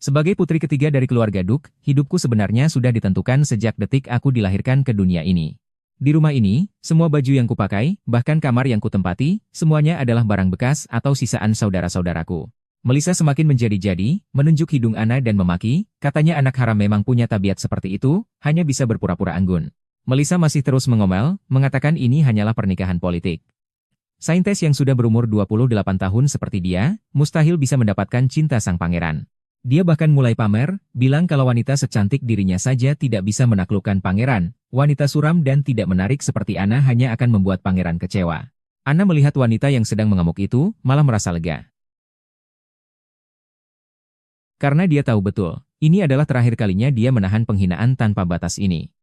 Sebagai putri ketiga dari keluarga Duk, hidupku sebenarnya sudah ditentukan sejak detik aku dilahirkan ke dunia ini. Di rumah ini, semua baju yang kupakai, bahkan kamar yang kutempati, semuanya adalah barang bekas atau sisaan saudara-saudaraku. Melisa semakin menjadi-jadi, menunjuk hidung Ana dan memaki, katanya anak haram memang punya tabiat seperti itu, hanya bisa berpura-pura anggun. Melisa masih terus mengomel, mengatakan ini hanyalah pernikahan politik. Saintes yang sudah berumur 28 tahun seperti dia, mustahil bisa mendapatkan cinta sang pangeran. Dia bahkan mulai pamer, bilang kalau wanita secantik dirinya saja tidak bisa menaklukkan pangeran, wanita suram dan tidak menarik seperti Ana hanya akan membuat pangeran kecewa. Ana melihat wanita yang sedang mengamuk itu, malah merasa lega. Karena dia tahu betul, ini adalah terakhir kalinya dia menahan penghinaan tanpa batas ini.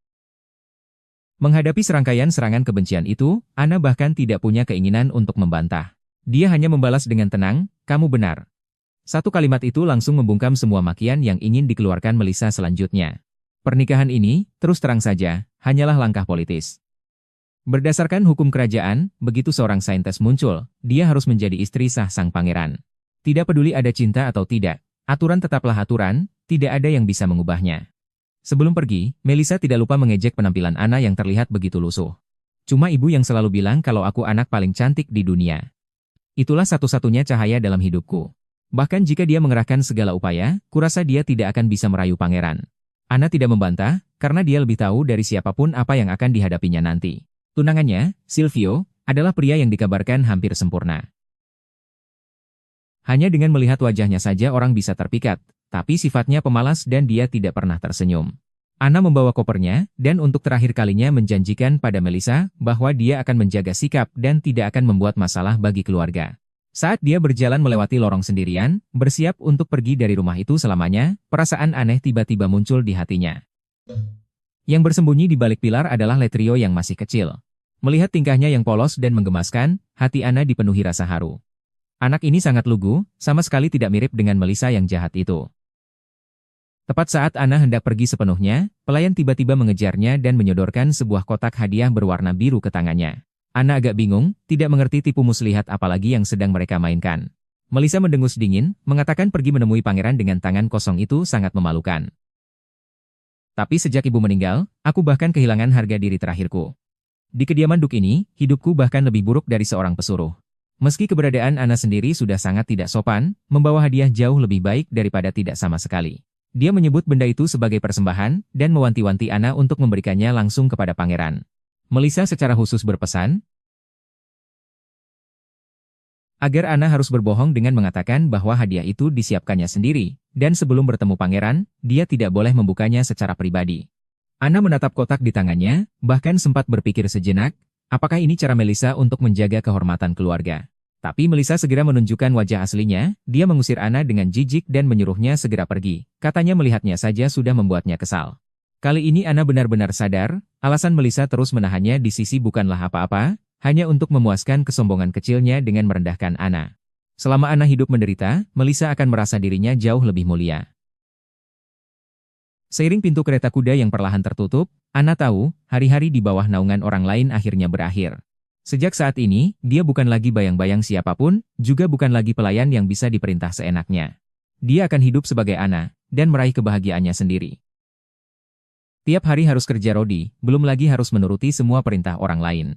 Menghadapi serangkaian serangan kebencian itu, Ana bahkan tidak punya keinginan untuk membantah. Dia hanya membalas dengan tenang, kamu benar. Satu kalimat itu langsung membungkam semua makian yang ingin dikeluarkan Melisa selanjutnya. Pernikahan ini, terus terang saja, hanyalah langkah politis. Berdasarkan hukum kerajaan, begitu seorang saintes muncul, dia harus menjadi istri sah sang pangeran. Tidak peduli ada cinta atau tidak, aturan tetaplah aturan, tidak ada yang bisa mengubahnya. Sebelum pergi, Melisa tidak lupa mengejek penampilan Ana yang terlihat begitu lusuh. Cuma ibu yang selalu bilang kalau aku anak paling cantik di dunia. Itulah satu-satunya cahaya dalam hidupku. Bahkan jika dia mengerahkan segala upaya, kurasa dia tidak akan bisa merayu pangeran. Ana tidak membantah, karena dia lebih tahu dari siapapun apa yang akan dihadapinya nanti. Tunangannya, Silvio, adalah pria yang dikabarkan hampir sempurna. Hanya dengan melihat wajahnya saja orang bisa terpikat, tapi sifatnya pemalas dan dia tidak pernah tersenyum. Ana membawa kopernya, dan untuk terakhir kalinya menjanjikan pada Melisa bahwa dia akan menjaga sikap dan tidak akan membuat masalah bagi keluarga. Saat dia berjalan melewati lorong sendirian, bersiap untuk pergi dari rumah itu selamanya, perasaan aneh tiba-tiba muncul di hatinya. Yang bersembunyi di balik pilar adalah Letrio yang masih kecil. Melihat tingkahnya yang polos dan menggemaskan, hati Ana dipenuhi rasa haru. Anak ini sangat lugu, sama sekali tidak mirip dengan Melisa yang jahat itu. Tepat saat Ana hendak pergi sepenuhnya, pelayan tiba-tiba mengejarnya dan menyodorkan sebuah kotak hadiah berwarna biru ke tangannya. Ana agak bingung, tidak mengerti tipu muslihat apalagi yang sedang mereka mainkan. Melisa mendengus dingin, mengatakan pergi menemui pangeran dengan tangan kosong itu sangat memalukan. Tapi sejak ibu meninggal, aku bahkan kehilangan harga diri terakhirku. Di kediaman Duk ini, hidupku bahkan lebih buruk dari seorang pesuruh. Meski keberadaan Ana sendiri sudah sangat tidak sopan, membawa hadiah jauh lebih baik daripada tidak sama sekali. Dia menyebut benda itu sebagai persembahan, dan mewanti-wanti Ana untuk memberikannya langsung kepada pangeran. Melisa secara khusus berpesan, agar Ana harus berbohong dengan mengatakan bahwa hadiah itu disiapkannya sendiri, dan sebelum bertemu pangeran, dia tidak boleh membukanya secara pribadi. Ana menatap kotak di tangannya, bahkan sempat berpikir sejenak, apakah ini cara Melisa untuk menjaga kehormatan keluarga. Tapi Melisa segera menunjukkan wajah aslinya, dia mengusir Ana dengan jijik dan menyuruhnya segera pergi, katanya melihatnya saja sudah membuatnya kesal. Kali ini Ana benar-benar sadar, alasan Melisa terus menahannya di sisi bukanlah apa-apa, hanya untuk memuaskan kesombongan kecilnya dengan merendahkan Ana. Selama Ana hidup menderita, Melisa akan merasa dirinya jauh lebih mulia. Seiring pintu kereta kuda yang perlahan tertutup, Ana tahu, hari-hari di bawah naungan orang lain akhirnya berakhir. Sejak saat ini, dia bukan lagi bayang-bayang siapapun, juga bukan lagi pelayan yang bisa diperintah seenaknya. Dia akan hidup sebagai Ana, dan meraih kebahagiaannya sendiri. Tiap hari harus kerja rodi, belum lagi harus menuruti semua perintah orang lain.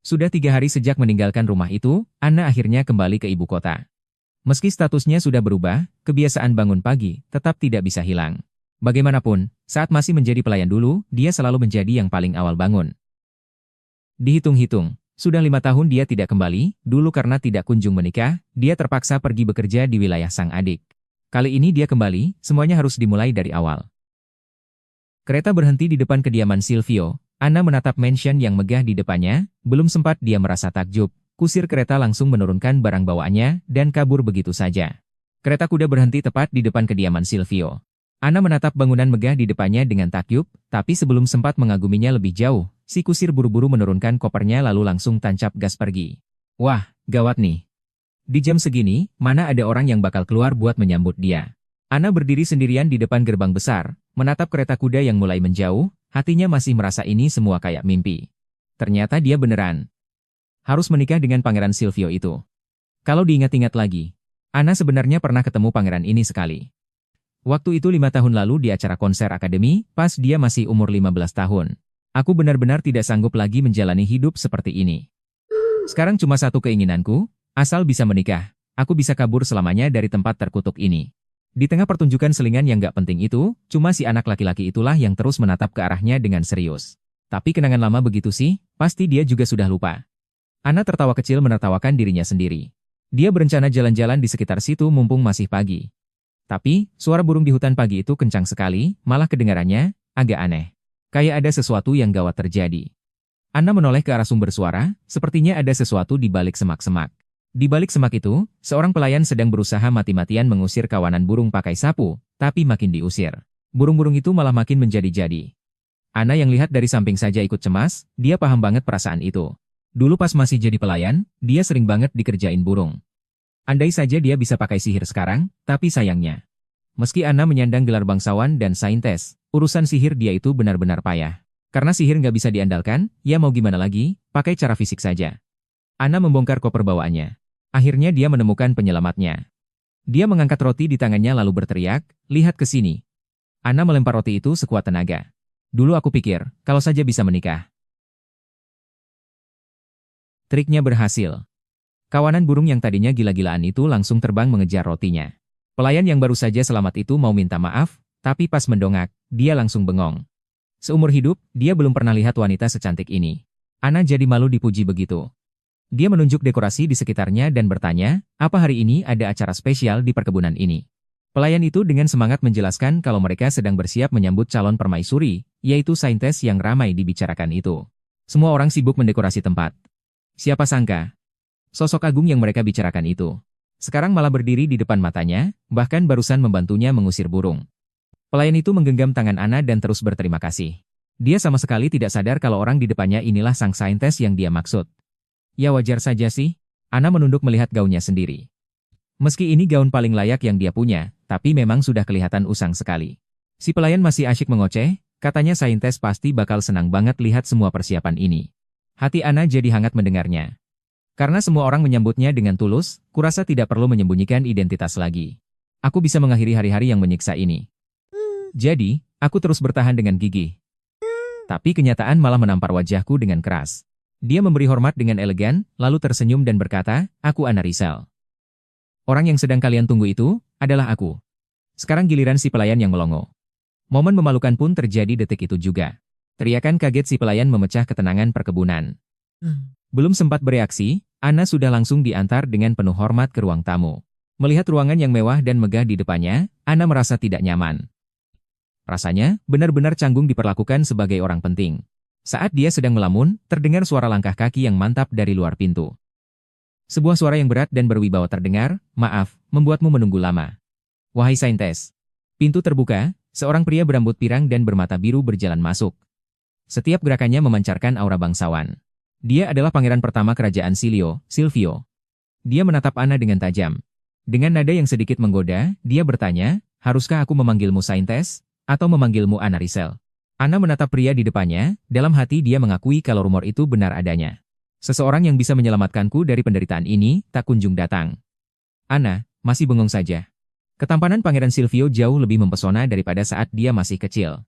Sudah 3 hari sejak meninggalkan rumah itu, Ana akhirnya kembali ke ibu kota. Meski statusnya sudah berubah, kebiasaan bangun pagi tetap tidak bisa hilang. Bagaimanapun, saat masih menjadi pelayan dulu, dia selalu menjadi yang paling awal bangun. Dihitung-hitung, sudah 5 tahun dia tidak kembali, dulu karena tidak kunjung menikah, dia terpaksa pergi bekerja di wilayah sang adik. Kali ini dia kembali, semuanya harus dimulai dari awal. Kereta berhenti di depan kediaman Silvio. Ana menatap mansion yang megah di depannya, belum sempat dia merasa takjub. Kusir kereta langsung menurunkan barang bawaannya dan kabur begitu saja. Kereta kuda berhenti tepat di depan kediaman Silvio. Ana menatap bangunan megah di depannya dengan takjub, tapi sebelum sempat mengaguminya lebih jauh, si kusir buru-buru menurunkan kopernya lalu langsung tancap gas pergi. Wah, gawat nih. Di jam segini, mana ada orang yang bakal keluar buat menyambut dia. Ana berdiri sendirian di depan gerbang besar, menatap kereta kuda yang mulai menjauh, hatinya masih merasa ini semua kayak mimpi. Ternyata dia beneran harus menikah dengan Pangeran Silvio itu. Kalau diingat-ingat lagi, Ana sebenarnya pernah ketemu pangeran ini sekali. Waktu itu 5 tahun lalu di acara konser akademi, pas dia masih umur 15 tahun. Aku benar-benar tidak sanggup lagi menjalani hidup seperti ini. Sekarang cuma satu keinginanku, asal bisa menikah, aku bisa kabur selamanya dari tempat terkutuk ini. Di tengah pertunjukan selingan yang gak penting itu, cuma si anak laki-laki itulah yang terus menatap ke arahnya dengan serius. Tapi kenangan lama begitu sih, pasti dia juga sudah lupa. Ana tertawa kecil menertawakan dirinya sendiri. Dia berencana jalan-jalan di sekitar situ mumpung masih pagi. Tapi, suara burung di hutan pagi itu kencang sekali, malah kedengarannya agak aneh. Kayak ada sesuatu yang gawat terjadi. Ana menoleh ke arah sumber suara, sepertinya ada sesuatu di balik semak-semak. Di balik semak itu, seorang pelayan sedang berusaha mati-matian mengusir kawanan burung pakai sapu, tapi makin diusir. Burung-burung itu malah makin menjadi-jadi. Ana yang lihat dari samping saja ikut cemas, dia paham banget perasaan itu. Dulu pas masih jadi pelayan, dia sering banget dikerjain burung. Andai saja dia bisa pakai sihir sekarang, tapi sayangnya. Meski Ana menyandang gelar bangsawan dan saintes, urusan sihir dia itu benar-benar payah. Karena sihir nggak bisa diandalkan, ya mau gimana lagi, pakai cara fisik saja. Ana membongkar koper bawaannya. Akhirnya dia menemukan penyelamatnya. Dia mengangkat roti di tangannya lalu berteriak, lihat ke sini. Ana melempar roti itu sekuat tenaga. Dulu aku pikir, kalau saja bisa menikah. Triknya berhasil. Kawanan burung yang tadinya gila-gilaan itu langsung terbang mengejar rotinya. Pelayan yang baru saja selamat itu mau minta maaf, tapi pas mendongak, dia langsung bengong. Seumur hidup, dia belum pernah lihat wanita secantik ini. Ana jadi malu dipuji begitu. Dia menunjuk dekorasi di sekitarnya dan bertanya, apa hari ini ada acara spesial di perkebunan ini? Pelayan itu dengan semangat menjelaskan kalau mereka sedang bersiap menyambut calon permaisuri, yaitu saintes yang ramai dibicarakan itu. Semua orang sibuk mendekorasi tempat. Siapa sangka? Sosok agung yang mereka bicarakan itu sekarang malah berdiri di depan matanya, bahkan barusan membantunya mengusir burung. Pelayan itu menggenggam tangan Ana dan terus berterima kasih. Dia sama sekali tidak sadar kalau orang di depannya inilah sang saintes yang dia maksud. Ya wajar saja sih, Ana menunduk melihat gaunnya sendiri. Meski ini gaun paling layak yang dia punya, tapi memang sudah kelihatan usang sekali. Si pelayan masih asyik mengoceh, katanya saintes pasti bakal senang banget lihat semua persiapan ini. Hati Ana jadi hangat mendengarnya. Karena semua orang menyambutnya dengan tulus, kurasa tidak perlu menyembunyikan identitas lagi. Aku bisa mengakhiri hari-hari yang menyiksa ini. Jadi, aku terus bertahan dengan gigih. Tapi kenyataan malah menampar wajahku dengan keras. Dia memberi hormat dengan elegan, lalu tersenyum dan berkata, aku Ana Rizal. Orang yang sedang kalian tunggu itu, adalah aku. Sekarang giliran si pelayan yang melongo. Momen memalukan pun terjadi detik itu juga. Teriakan kaget si pelayan memecah ketenangan perkebunan. Belum sempat bereaksi, Ana sudah langsung diantar dengan penuh hormat ke ruang tamu. Melihat ruangan yang mewah dan megah di depannya, Ana merasa tidak nyaman. Rasanya, benar-benar canggung diperlakukan sebagai orang penting. Saat dia sedang melamun, terdengar suara langkah kaki yang mantap dari luar pintu. Sebuah suara yang berat dan berwibawa terdengar, maaf, membuatmu menunggu lama. Wahai saintes. Pintu terbuka, seorang pria berambut pirang dan bermata biru berjalan masuk. Setiap gerakannya memancarkan aura bangsawan. Dia adalah pangeran pertama kerajaan Silvio. Dia menatap Ana dengan tajam. Dengan nada yang sedikit menggoda, dia bertanya, haruskah aku memanggilmu saintes? Atau memanggilmu Ana Rizal? Ana menatap pria di depannya, dalam hati dia mengakui kalau rumor itu benar adanya. Seseorang yang bisa menyelamatkanku dari penderitaan ini, tak kunjung datang. Ana, masih bengong saja. Ketampanan Pangeran Silvio jauh lebih mempesona daripada saat dia masih kecil.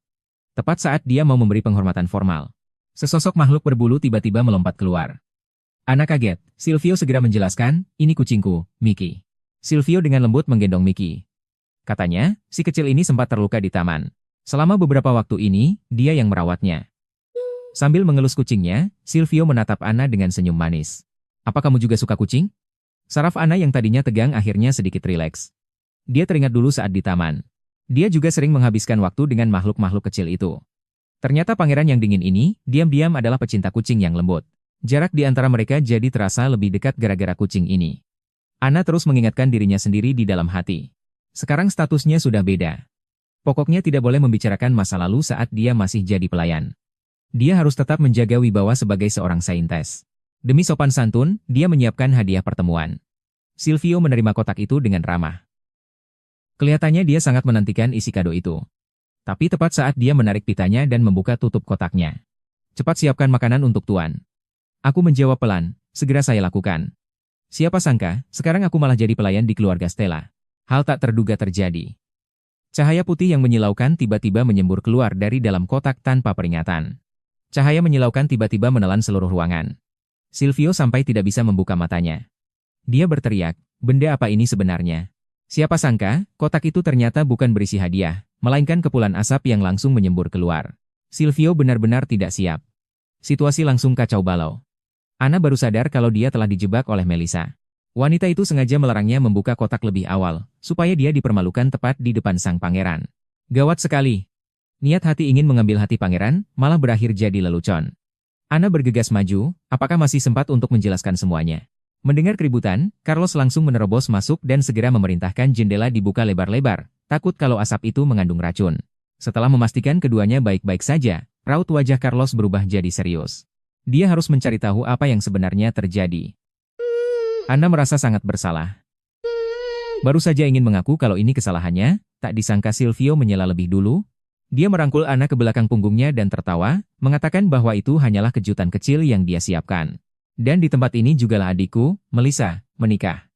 Tepat saat dia mau memberi penghormatan formal, sesosok makhluk berbulu tiba-tiba melompat keluar. Ana kaget, Silvio segera menjelaskan, ini kucingku, Mickey. Silvio dengan lembut menggendong Mickey. Katanya, si kecil ini sempat terluka di taman. Selama beberapa waktu ini, dia yang merawatnya. Sambil mengelus kucingnya, Silvio menatap Ana dengan senyum manis. Apa kamu juga suka kucing? Saraf Ana yang tadinya tegang akhirnya sedikit rileks. Dia teringat dulu saat di taman. Dia juga sering menghabiskan waktu dengan makhluk-makhluk kecil itu. Ternyata pangeran yang dingin ini, diam-diam adalah pecinta kucing yang lembut. Jarak di antara mereka jadi terasa lebih dekat gara-gara kucing ini. Ana terus mengingatkan dirinya sendiri di dalam hati. Sekarang statusnya sudah beda. Pokoknya tidak boleh membicarakan masa lalu saat dia masih jadi pelayan. Dia harus tetap menjaga wibawa sebagai seorang saintes. Demi sopan santun, dia menyiapkan hadiah pertemuan. Silvio menerima kotak itu dengan ramah. Kelihatannya dia sangat menantikan isi kado itu. Tapi tepat saat dia menarik pitanya dan membuka tutup kotaknya. Cepat siapkan makanan untuk tuan. Aku menjawab pelan, segera saya lakukan. Siapa sangka, sekarang aku malah jadi pelayan di keluarga Stella. Hal tak terduga terjadi. Cahaya putih yang menyilaukan tiba-tiba menyembur keluar dari dalam kotak tanpa peringatan. Cahaya menyilaukan tiba-tiba menelan seluruh ruangan. Silvio sampai tidak bisa membuka matanya. Dia berteriak, benda apa ini sebenarnya? Siapa sangka, kotak itu ternyata bukan berisi hadiah, melainkan kepulan asap yang langsung menyembur keluar. Silvio benar-benar tidak siap. Situasi langsung kacau balau. Ana baru sadar kalau dia telah dijebak oleh Melissa. Wanita itu sengaja melarangnya membuka kotak lebih awal, supaya dia dipermalukan tepat di depan sang pangeran. Gawat sekali. Niat hati ingin mengambil hati pangeran, malah berakhir jadi lelucon. Ana bergegas maju, apakah masih sempat untuk menjelaskan semuanya? Mendengar keributan, Carlos langsung menerobos masuk dan segera memerintahkan jendela dibuka lebar-lebar, takut kalau asap itu mengandung racun. Setelah memastikan keduanya baik-baik saja, raut wajah Carlos berubah jadi serius. Dia harus mencari tahu apa yang sebenarnya terjadi. Ana merasa sangat bersalah. Baru saja ingin mengaku kalau ini kesalahannya, tak disangka Silvio menyela lebih dulu. Dia merangkul Ana ke belakang punggungnya dan tertawa, mengatakan bahwa itu hanyalah kejutan kecil yang dia siapkan. Dan di tempat ini jugalah adikku, Melissa, menikah.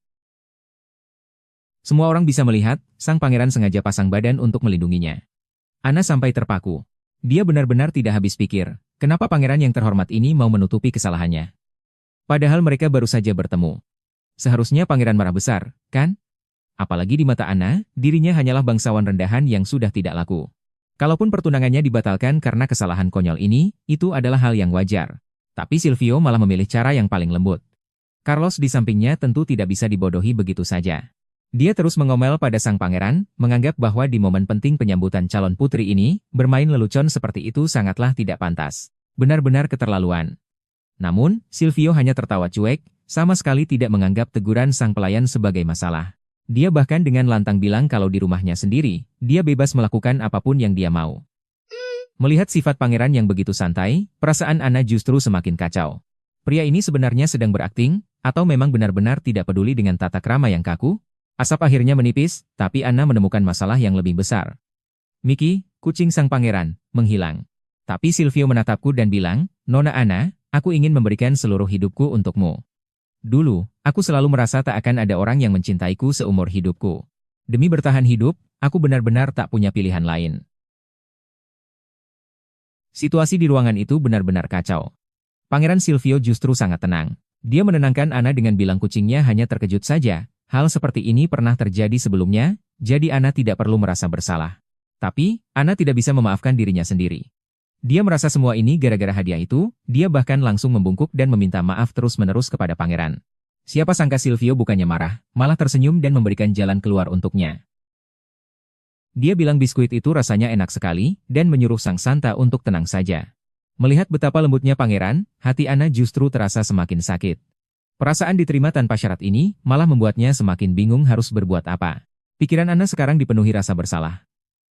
Semua orang bisa melihat, sang pangeran sengaja pasang badan untuk melindunginya. Ana sampai terpaku. Dia benar-benar tidak habis pikir, kenapa pangeran yang terhormat ini mau menutupi kesalahannya. Padahal mereka baru saja bertemu. Seharusnya pangeran marah besar, kan? Apalagi di mata Ana, dirinya hanyalah bangsawan rendahan yang sudah tidak laku. Kalaupun pertunangannya dibatalkan karena kesalahan konyol ini, itu adalah hal yang wajar. Tapi Silvio malah memilih cara yang paling lembut. Carlos di sampingnya tentu tidak bisa dibodohi begitu saja. Dia terus mengomel pada sang pangeran, menganggap bahwa di momen penting penyambutan calon putri ini, bermain lelucon seperti itu sangatlah tidak pantas. Benar-benar keterlaluan. Namun, Silvio hanya tertawa cuek, sama sekali tidak menganggap teguran sang pelayan sebagai masalah. Dia bahkan dengan lantang bilang kalau di rumahnya sendiri, dia bebas melakukan apapun yang dia mau. Melihat sifat pangeran yang begitu santai, perasaan Ana justru semakin kacau. Pria ini sebenarnya sedang berakting, atau memang benar-benar tidak peduli dengan tata krama yang kaku? Asap akhirnya menipis, tapi Ana menemukan masalah yang lebih besar. Mickey, kucing sang pangeran, menghilang. Tapi Silvio menatapku dan bilang, Nona Ana, aku ingin memberikan seluruh hidupku untukmu. Dulu, aku selalu merasa tak akan ada orang yang mencintaiku seumur hidupku. Demi bertahan hidup, aku benar-benar tak punya pilihan lain. Situasi di ruangan itu benar-benar kacau. Pangeran Silvio justru sangat tenang. Dia menenangkan Ana dengan bilang kucingnya hanya terkejut saja. Hal seperti ini pernah terjadi sebelumnya, jadi Ana tidak perlu merasa bersalah. Tapi, Ana tidak bisa memaafkan dirinya sendiri. Dia merasa semua ini gara-gara hadiah itu, dia bahkan langsung membungkuk dan meminta maaf terus-menerus kepada pangeran. Siapa sangka Silvio bukannya marah, malah tersenyum dan memberikan jalan keluar untuknya. Dia bilang biskuit itu rasanya enak sekali, dan menyuruh sang Santa untuk tenang saja. Melihat betapa lembutnya pangeran, hati Ana justru terasa semakin sakit. Perasaan diterima tanpa syarat ini, malah membuatnya semakin bingung harus berbuat apa. Pikiran Ana sekarang dipenuhi rasa bersalah.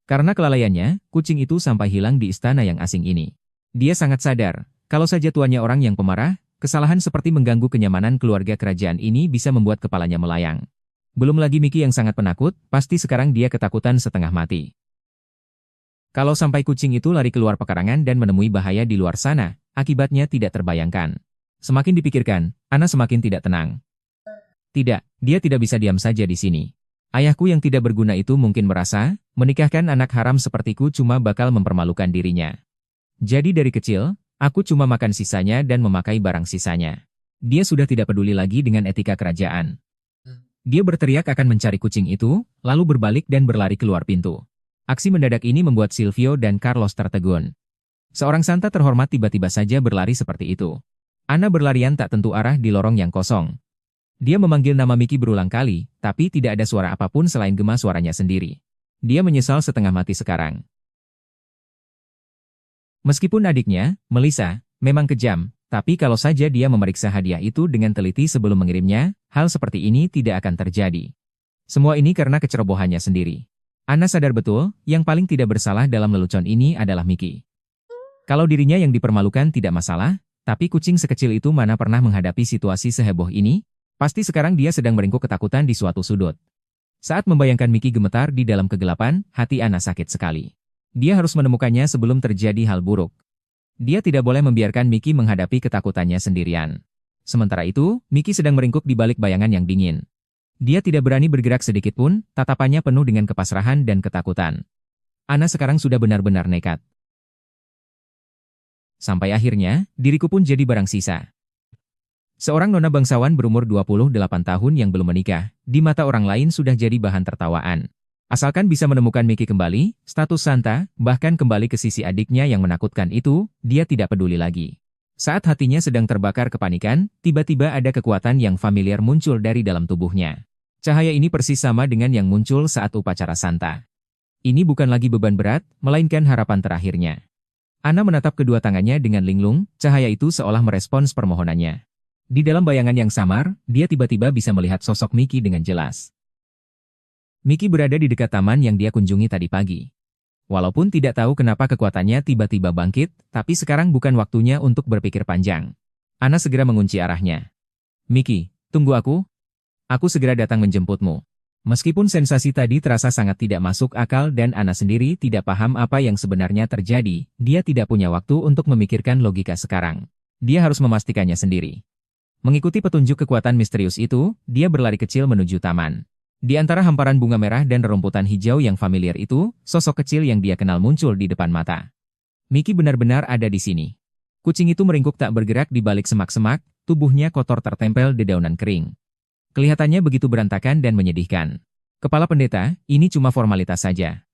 Karena kelalaiannya, kucing itu sampai hilang di istana yang asing ini. Dia sangat sadar, kalau saja tuannya orang yang pemarah, kesalahan seperti mengganggu kenyamanan keluarga kerajaan ini bisa membuat kepalanya melayang. Belum lagi Mickey yang sangat penakut, pasti sekarang dia ketakutan setengah mati. Kalau sampai kucing itu lari keluar pekarangan dan menemui bahaya di luar sana, akibatnya tidak terbayangkan. Semakin dipikirkan, Ana semakin tidak tenang. Tidak, dia tidak bisa diam saja di sini. Ayahku yang tidak berguna itu mungkin merasa, menikahkan anak haram sepertiku cuma bakal mempermalukan dirinya. Jadi dari kecil, aku cuma makan sisanya dan memakai barang sisanya. Dia sudah tidak peduli lagi dengan etika kerajaan. Dia berteriak akan mencari kucing itu, lalu berbalik dan berlari keluar pintu. Aksi mendadak ini membuat Silvio dan Carlos tertegun. Seorang Santa terhormat tiba-tiba saja berlari seperti itu. Ana berlarian tak tentu arah di lorong yang kosong. Dia memanggil nama Mickey berulang kali, tapi tidak ada suara apapun selain gema suaranya sendiri. Dia menyesal setengah mati sekarang. Meskipun adiknya, Melissa, memang kejam, tapi kalau saja dia memeriksa hadiah itu dengan teliti sebelum mengirimnya, hal seperti ini tidak akan terjadi. Semua ini karena kecerobohannya sendiri. Ana sadar betul, yang paling tidak bersalah dalam lelucon ini adalah Mickey. Kalau dirinya yang dipermalukan tidak masalah, tapi kucing sekecil itu mana pernah menghadapi situasi seheboh ini? Pasti sekarang dia sedang meringkuk ketakutan di suatu sudut. Saat membayangkan Mickey gemetar di dalam kegelapan, hati Ana sakit sekali. Dia harus menemukannya sebelum terjadi hal buruk. Dia tidak boleh membiarkan Mickey menghadapi ketakutannya sendirian. Sementara itu, Miki sedang meringkuk di balik bayangan yang dingin. Dia tidak berani bergerak sedikit pun, tatapannya penuh dengan kepasrahan dan ketakutan. Ana sekarang sudah benar-benar nekat. Sampai akhirnya, diriku pun jadi barang sisa. Seorang nona bangsawan berumur 28 tahun yang belum menikah, di mata orang lain sudah jadi bahan tertawaan. Asalkan bisa menemukan Miki kembali, status Santa, bahkan kembali ke sisi adiknya yang menakutkan itu, dia tidak peduli lagi. Saat hatinya sedang terbakar kepanikan, tiba-tiba ada kekuatan yang familiar muncul dari dalam tubuhnya. Cahaya ini persis sama dengan yang muncul saat upacara Santa. Ini bukan lagi beban berat, melainkan harapan terakhirnya. Ana menatap kedua tangannya dengan linglung, cahaya itu seolah merespons permohonannya. Di dalam bayangan yang samar, dia tiba-tiba bisa melihat sosok Miki dengan jelas. Miki berada di dekat taman yang dia kunjungi tadi pagi. Walaupun tidak tahu kenapa kekuatannya tiba-tiba bangkit, tapi sekarang bukan waktunya untuk berpikir panjang. Ana segera mengunci arahnya. Miki, tunggu aku. Aku segera datang menjemputmu. Meskipun sensasi tadi terasa sangat tidak masuk akal dan Ana sendiri tidak paham apa yang sebenarnya terjadi, dia tidak punya waktu untuk memikirkan logika sekarang. Dia harus memastikannya sendiri. Mengikuti petunjuk kekuatan misterius itu, dia berlari kecil menuju taman. Di antara hamparan bunga merah dan rerumputan hijau yang familiar itu, sosok kecil yang dia kenal muncul di depan mata. Miki benar-benar ada di sini. Kucing itu meringkuk tak bergerak di balik semak-semak, tubuhnya kotor tertempel di dedaunan kering. Kelihatannya begitu berantakan dan menyedihkan. Kepala pendeta, ini cuma formalitas saja.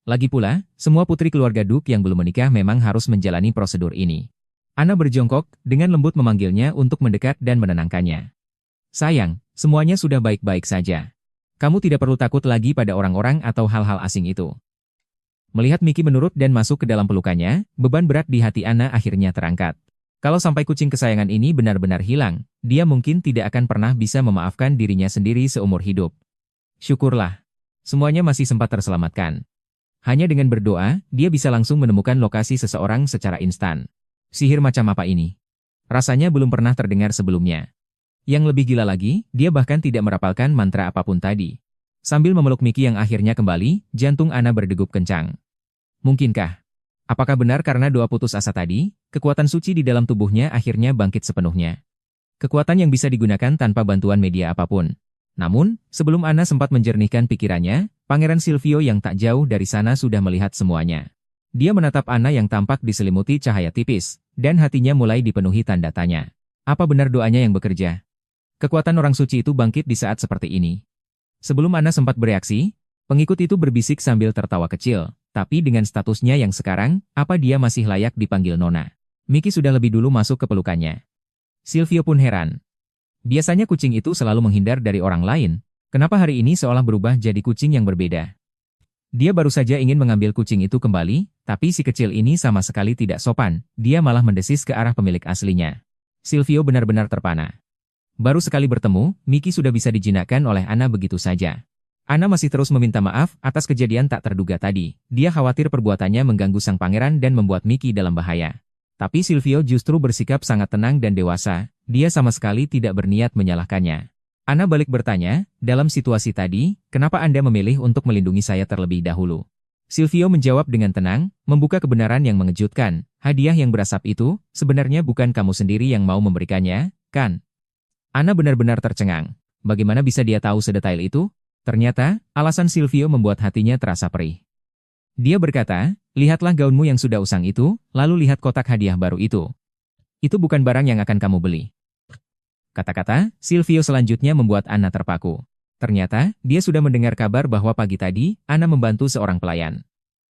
Lagi pula, semua putri keluarga Duk yang belum menikah memang harus menjalani prosedur ini. Ana berjongkok, dengan lembut memanggilnya untuk mendekat dan menenangkannya. Sayang, semuanya sudah baik-baik saja. Kamu tidak perlu takut lagi pada orang-orang atau hal-hal asing itu. Melihat Miki menurut dan masuk ke dalam pelukannya, beban berat di hati Ana akhirnya terangkat. Kalau sampai kucing kesayangan ini benar-benar hilang, dia mungkin tidak akan pernah bisa memaafkan dirinya sendiri seumur hidup. Syukurlah. Semuanya masih sempat terselamatkan. Hanya dengan berdoa, dia bisa langsung menemukan lokasi seseorang secara instan. Sihir macam apa ini? Rasanya belum pernah terdengar sebelumnya. Yang lebih gila lagi, dia bahkan tidak merapalkan mantra apapun tadi. Sambil memeluk Miki yang akhirnya kembali, jantung Ana berdegup kencang. Mungkinkah? Apakah benar karena doa putus asa tadi, kekuatan suci di dalam tubuhnya akhirnya bangkit sepenuhnya? Kekuatan yang bisa digunakan tanpa bantuan media apapun. Namun, sebelum Ana sempat menjernihkan pikirannya, Pangeran Silvio yang tak jauh dari sana sudah melihat semuanya. Dia menatap Ana yang tampak diselimuti cahaya tipis, dan hatinya mulai dipenuhi tanda tanya. Apa benar doanya yang bekerja? Kekuatan orang suci itu bangkit di saat seperti ini. Sebelum Ana sempat bereaksi, pengikut itu berbisik sambil tertawa kecil, tapi dengan statusnya yang sekarang, apa dia masih layak dipanggil Nona? Miki sudah lebih dulu masuk ke pelukannya. Silvio pun heran. Biasanya kucing itu selalu menghindar dari orang lain, kenapa hari ini seolah berubah jadi kucing yang berbeda? Dia baru saja ingin mengambil kucing itu kembali, tapi si kecil ini sama sekali tidak sopan, dia malah mendesis ke arah pemilik aslinya. Silvio benar-benar terpana. Baru sekali bertemu, Miki sudah bisa dijinakkan oleh Ana begitu saja. Ana masih terus meminta maaf atas kejadian tak terduga tadi. Dia khawatir perbuatannya mengganggu sang pangeran dan membuat Miki dalam bahaya. Tapi Silvio justru bersikap sangat tenang dan dewasa, dia sama sekali tidak berniat menyalahkannya. Ana balik bertanya, dalam situasi tadi, kenapa Anda memilih untuk melindungi saya terlebih dahulu? Silvio menjawab dengan tenang, membuka kebenaran yang mengejutkan. Hadiah yang berasap itu, sebenarnya bukan kamu sendiri yang mau memberikannya, kan? Ana benar-benar tercengang. Bagaimana bisa dia tahu sedetail itu? Ternyata, alasan Silvio membuat hatinya terasa perih. Dia berkata, lihatlah gaunmu yang sudah usang itu, lalu lihat kotak hadiah baru itu. Itu bukan barang yang akan kamu beli. Kata-kata, Silvio selanjutnya membuat Ana terpaku. Ternyata, dia sudah mendengar kabar bahwa pagi tadi, Ana membantu seorang pelayan.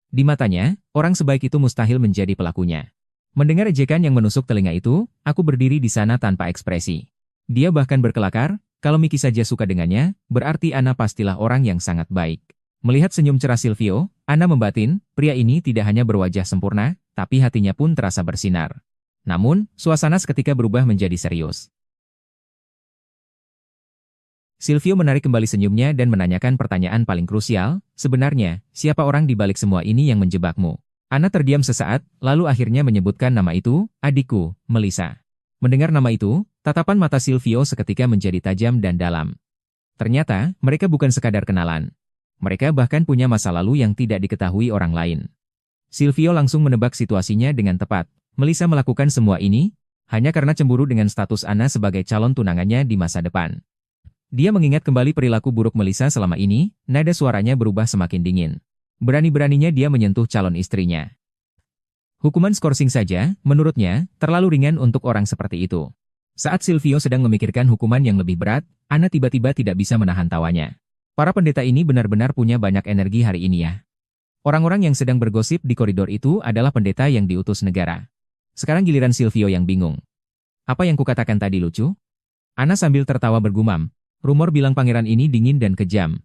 Di matanya, orang sebaik itu mustahil menjadi pelakunya. Mendengar ejekan yang menusuk telinga itu, aku berdiri di sana tanpa ekspresi. Dia bahkan berkelakar, kalau Miki saja suka dengannya, berarti Ana pastilah orang yang sangat baik. Melihat senyum cerah Silvio, Ana membatin, pria ini tidak hanya berwajah sempurna, tapi hatinya pun terasa bersinar. Namun, suasana seketika berubah menjadi serius. Silvio menarik kembali senyumnya dan menanyakan pertanyaan paling krusial, sebenarnya, siapa orang di balik semua ini yang menjebakmu? Ana terdiam sesaat, lalu akhirnya menyebutkan nama itu, adikku, Melissa. Mendengar nama itu, tatapan mata Silvio seketika menjadi tajam dan dalam. Ternyata, mereka bukan sekadar kenalan. Mereka bahkan punya masa lalu yang tidak diketahui orang lain. Silvio langsung menebak situasinya dengan tepat. Melissa melakukan semua ini, Hanya karena cemburu dengan status Anna sebagai calon tunangannya di masa depan. Dia mengingat kembali perilaku buruk Melissa selama ini, nada suaranya berubah semakin dingin. Berani-beraninya dia menyentuh calon istrinya. Hukuman skorsing saja, menurutnya, terlalu ringan untuk orang seperti itu. Saat Silvio sedang memikirkan hukuman yang lebih berat, Anna tiba-tiba tidak bisa menahan tawanya. Para pendeta ini benar-benar punya banyak energi hari ini ya. Orang-orang yang sedang bergosip di koridor itu adalah pendeta yang diutus negara. Sekarang giliran Silvio yang bingung. Apa yang kukatakan tadi lucu? Anna sambil tertawa bergumam. Rumor bilang pangeran ini dingin dan kejam.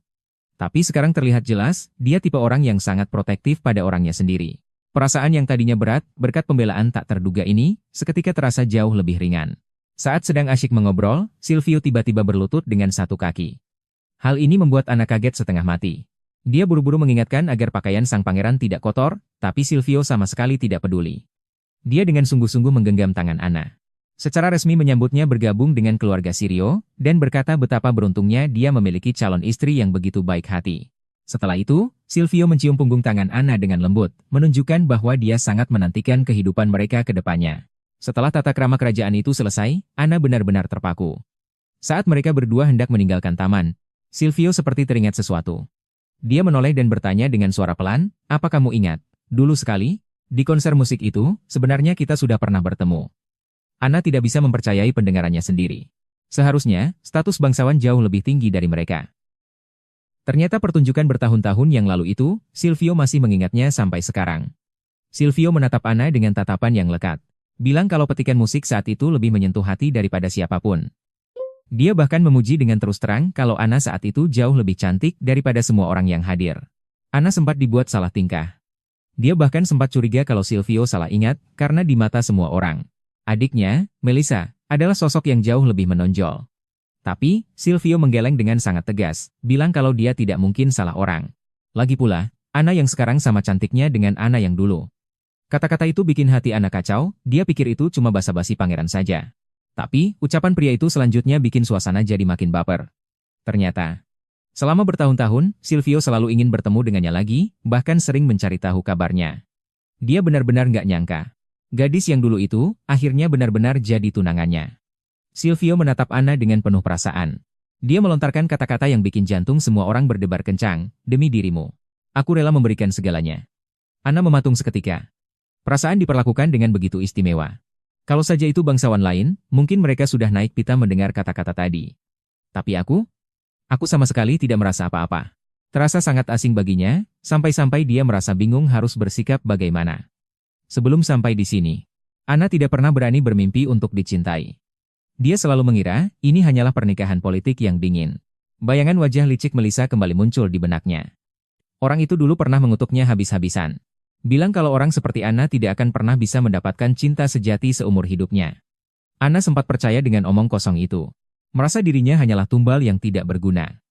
Tapi sekarang terlihat jelas, dia tipe orang yang sangat protektif pada orangnya sendiri. Perasaan yang tadinya berat, berkat pembelaan tak terduga ini, seketika terasa jauh lebih ringan. Saat sedang asyik mengobrol, Silvio tiba-tiba berlutut dengan satu kaki. Hal ini membuat Anna kaget setengah mati. Dia buru-buru mengingatkan agar pakaian sang pangeran tidak kotor, tapi Silvio sama sekali tidak peduli. Dia dengan sungguh-sungguh menggenggam tangan Anna. Secara resmi menyambutnya bergabung dengan keluarga Sirio, dan berkata betapa beruntungnya dia memiliki calon istri yang begitu baik hati. Setelah itu, Silvio mencium punggung tangan Anna dengan lembut, menunjukkan bahwa dia sangat menantikan kehidupan mereka ke depannya. Setelah tata krama kerajaan itu selesai, Anna benar-benar terpaku. Saat mereka berdua hendak meninggalkan taman, Silvio seperti teringat sesuatu. Dia menoleh dan bertanya dengan suara pelan, "Apa kamu ingat? Dulu sekali, di konser musik itu, sebenarnya kita sudah pernah bertemu." Anna tidak bisa mempercayai pendengarannya sendiri. Seharusnya, status bangsawan jauh lebih tinggi dari mereka. Ternyata pertunjukan bertahun-tahun yang lalu itu, Silvio masih mengingatnya sampai sekarang. Silvio menatap Anna dengan tatapan yang lekat. Bilang kalau petikan musik saat itu lebih menyentuh hati daripada siapapun. Dia bahkan memuji dengan terus terang kalau Anna saat itu jauh lebih cantik daripada semua orang yang hadir. Anna sempat dibuat salah tingkah. Dia bahkan sempat curiga kalau Silvio salah ingat karena di mata semua orang. Adiknya, Melissa, adalah sosok yang jauh lebih menonjol. Tapi, Silvio menggeleng dengan sangat tegas, bilang kalau dia tidak mungkin salah orang. Lagi pula, Anna yang sekarang sama cantiknya dengan Anna yang dulu. Kata-kata itu bikin hati Anna kacau, dia pikir itu cuma basa-basi pangeran saja. Tapi, ucapan pria itu selanjutnya bikin suasana jadi makin baper. Ternyata, selama bertahun-tahun, Silvio selalu ingin bertemu dengannya lagi, bahkan sering mencari tahu kabarnya. Dia benar-benar nggak nyangka. Gadis yang dulu itu, akhirnya benar-benar jadi tunangannya. Silvio menatap Anna dengan penuh perasaan. Dia melontarkan kata-kata yang bikin jantung semua orang berdebar kencang, "Demi dirimu, aku rela memberikan segalanya." Anna mematung seketika. Perasaan diperlakukan dengan begitu istimewa. Kalau saja itu bangsawan lain, mungkin mereka sudah naik pita mendengar kata-kata tadi. Tapi aku sama sekali tidak merasa apa-apa. Terasa sangat asing baginya, sampai-sampai dia merasa bingung harus bersikap bagaimana. Sebelum sampai di sini, Anna tidak pernah berani bermimpi untuk dicintai. Dia selalu mengira, ini hanyalah pernikahan politik yang dingin. Bayangan wajah licik Melissa kembali muncul di benaknya. Orang itu dulu pernah mengutuknya habis-habisan. Bilang kalau orang seperti Anna tidak akan pernah bisa mendapatkan cinta sejati seumur hidupnya. Anna sempat percaya dengan omong kosong itu. Merasa dirinya hanyalah tumbal yang tidak berguna.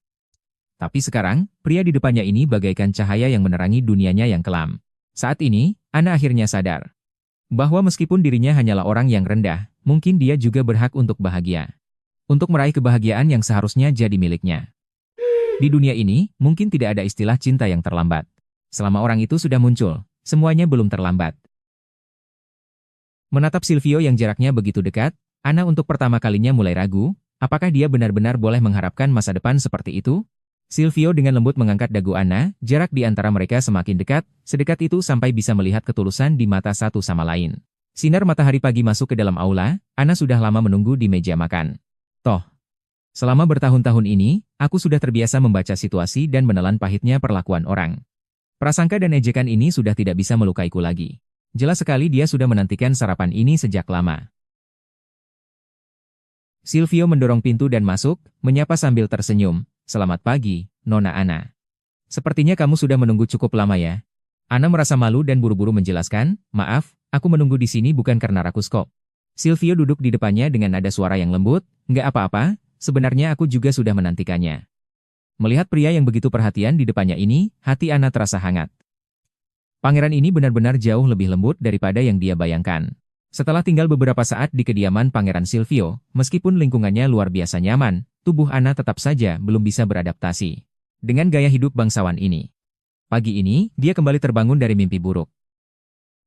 Tapi sekarang, pria di depannya ini bagaikan cahaya yang menerangi dunianya yang kelam. Saat ini, Anna akhirnya sadar bahwa meskipun dirinya hanyalah orang yang rendah, mungkin dia juga berhak untuk bahagia. Untuk meraih kebahagiaan yang seharusnya jadi miliknya. Di dunia ini, mungkin tidak ada istilah cinta yang terlambat. Selama orang itu sudah muncul, semuanya belum terlambat. Menatap Silvio yang jaraknya begitu dekat, Anna untuk pertama kalinya mulai ragu, apakah dia benar-benar boleh mengharapkan masa depan seperti itu? Silvio dengan lembut mengangkat dagu Anna, jarak di antara mereka semakin dekat, sedekat itu sampai bisa melihat ketulusan di mata satu sama lain. Sinar matahari pagi masuk ke dalam aula, Anna sudah lama menunggu di meja makan. Toh, selama bertahun-tahun ini, aku sudah terbiasa membaca situasi dan menelan pahitnya perlakuan orang. Prasangka dan ejekan ini sudah tidak bisa melukaiku lagi. Jelas sekali dia sudah menantikan sarapan ini sejak lama. Silvio mendorong pintu dan masuk, menyapa sambil tersenyum. "Selamat pagi, Nona Anna. Sepertinya kamu sudah menunggu cukup lama ya." Anna merasa malu dan buru-buru menjelaskan, "Maaf, aku menunggu di sini bukan karena rakus kok." Silvio duduk di depannya dengan nada suara yang lembut, "Nggak apa-apa, sebenarnya aku juga sudah menantikannya." Melihat pria yang begitu perhatian di depannya ini, hati Anna terasa hangat. Pangeran ini benar-benar jauh lebih lembut daripada yang dia bayangkan. Setelah tinggal beberapa saat di kediaman Pangeran Silvio, meskipun lingkungannya luar biasa nyaman, tubuh Anna tetap saja belum bisa beradaptasi dengan gaya hidup bangsawan ini. Pagi ini, dia kembali terbangun dari mimpi buruk.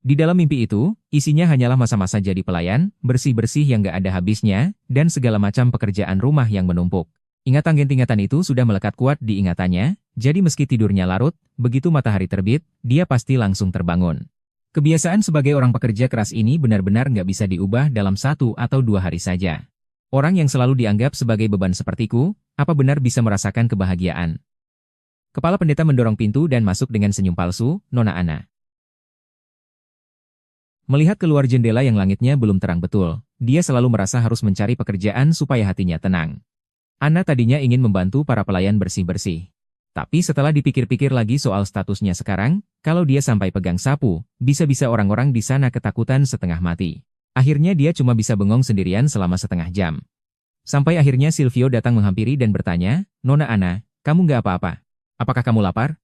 Di dalam mimpi itu, isinya hanyalah masa-masa jadi pelayan, bersih-bersih yang gak ada habisnya, dan segala macam pekerjaan rumah yang menumpuk. Ingatan-ingatan itu sudah melekat kuat di ingatannya, jadi meski tidurnya larut, begitu matahari terbit, dia pasti langsung terbangun. Kebiasaan sebagai orang pekerja keras ini benar-benar nggak bisa diubah dalam 1 atau 2 hari saja. Orang yang selalu dianggap sebagai beban sepertiku, apa benar bisa merasakan kebahagiaan? Kepala pendeta mendorong pintu dan masuk dengan senyum palsu, Nona Ana. Melihat keluar jendela yang langitnya belum terang betul, dia selalu merasa harus mencari pekerjaan supaya hatinya tenang. Ana tadinya ingin membantu para pelayan bersih-bersih. Tapi setelah dipikir-pikir lagi soal statusnya sekarang, kalau dia sampai pegang sapu, bisa-bisa orang-orang di sana ketakutan setengah mati. Akhirnya dia cuma bisa bengong sendirian selama setengah jam. Sampai akhirnya Silvio datang menghampiri dan bertanya, "Nona Ana, kamu nggak apa-apa? Apakah kamu lapar?"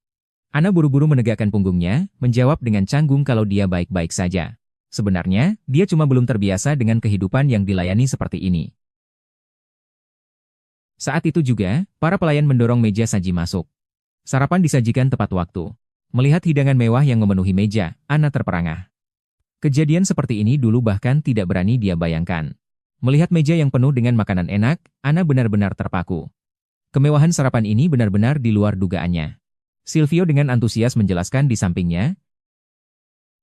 Ana buru-buru menegakkan punggungnya, menjawab dengan canggung kalau dia baik-baik saja. Sebenarnya, dia cuma belum terbiasa dengan kehidupan yang dilayani seperti ini. Saat itu juga, para pelayan mendorong meja saji masuk. Sarapan disajikan tepat waktu. Melihat hidangan mewah yang memenuhi meja, Ana terperangah. Kejadian seperti ini dulu bahkan tidak berani dia bayangkan. Melihat meja yang penuh dengan makanan enak, Ana benar-benar terpaku. Kemewahan sarapan ini benar-benar di luar dugaannya. Silvio dengan antusias menjelaskan di sampingnya,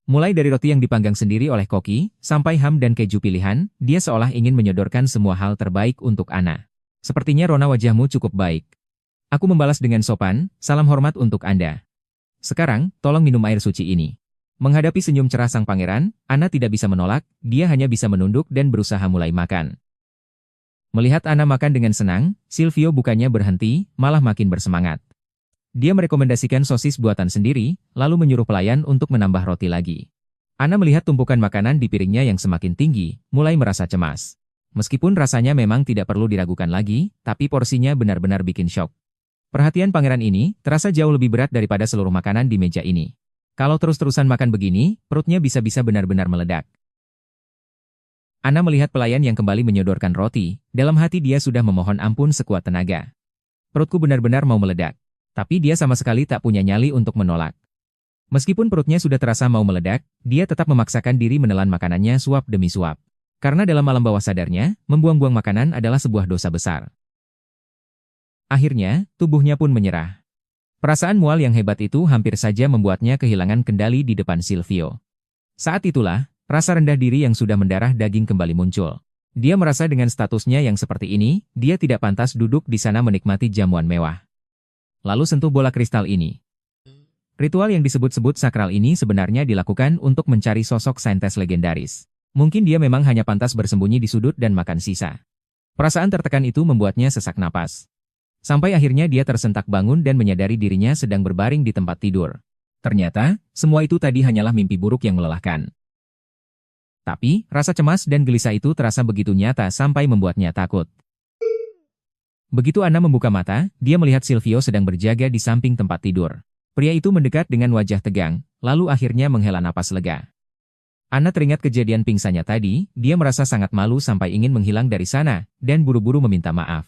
mulai dari roti yang dipanggang sendiri oleh koki, sampai ham dan keju pilihan, dia seolah ingin menyodorkan semua hal terbaik untuk Ana. Sepertinya rona wajahmu cukup baik. Aku membalas dengan sopan, salam hormat untuk Anda. Sekarang, tolong minum air suci ini. Menghadapi senyum cerah sang pangeran, Ana tidak bisa menolak, dia hanya bisa menunduk dan berusaha mulai makan. Melihat Ana makan dengan senang, Silvio bukannya berhenti, malah makin bersemangat. Dia merekomendasikan sosis buatan sendiri, lalu menyuruh pelayan untuk menambah roti lagi. Ana melihat tumpukan makanan di piringnya yang semakin tinggi, mulai merasa cemas. Meskipun rasanya memang tidak perlu diragukan lagi, tapi porsinya benar-benar bikin syok. Perhatian pangeran ini terasa jauh lebih berat daripada seluruh makanan di meja ini. Kalau terus-terusan makan begini, perutnya bisa-bisa benar-benar meledak. Ana melihat pelayan yang kembali menyodorkan roti, dalam hati dia sudah memohon ampun sekuat tenaga. Perutku benar-benar mau meledak. Tapi dia sama sekali tak punya nyali untuk menolak. Meskipun perutnya sudah terasa mau meledak, dia tetap memaksakan diri menelan makanannya suap demi suap. Karena dalam alam bawah sadarnya, membuang-buang makanan adalah sebuah dosa besar. Akhirnya, tubuhnya pun menyerah. Perasaan mual yang hebat itu hampir saja membuatnya kehilangan kendali di depan Silvio. Saat itulah, rasa rendah diri yang sudah mendarah daging kembali muncul. Dia merasa dengan statusnya yang seperti ini, dia tidak pantas duduk di sana menikmati jamuan mewah. Lalu sentuh bola kristal ini. Ritual yang disebut-sebut sakral ini sebenarnya dilakukan untuk mencari sosok saintis legendaris. Mungkin dia memang hanya pantas bersembunyi di sudut dan makan sisa. Perasaan tertekan itu membuatnya sesak napas. Sampai akhirnya dia tersentak bangun dan menyadari dirinya sedang berbaring di tempat tidur. Ternyata, semua itu tadi hanyalah mimpi buruk yang melelahkan. Tapi, rasa cemas dan gelisah itu terasa begitu nyata sampai membuatnya takut. Begitu Ana membuka mata, dia melihat Silvio sedang berjaga di samping tempat tidur. Pria itu mendekat dengan wajah tegang, lalu akhirnya menghela napas lega. Ana teringat kejadian pingsannya tadi, dia merasa sangat malu sampai ingin menghilang dari sana, dan buru-buru meminta maaf.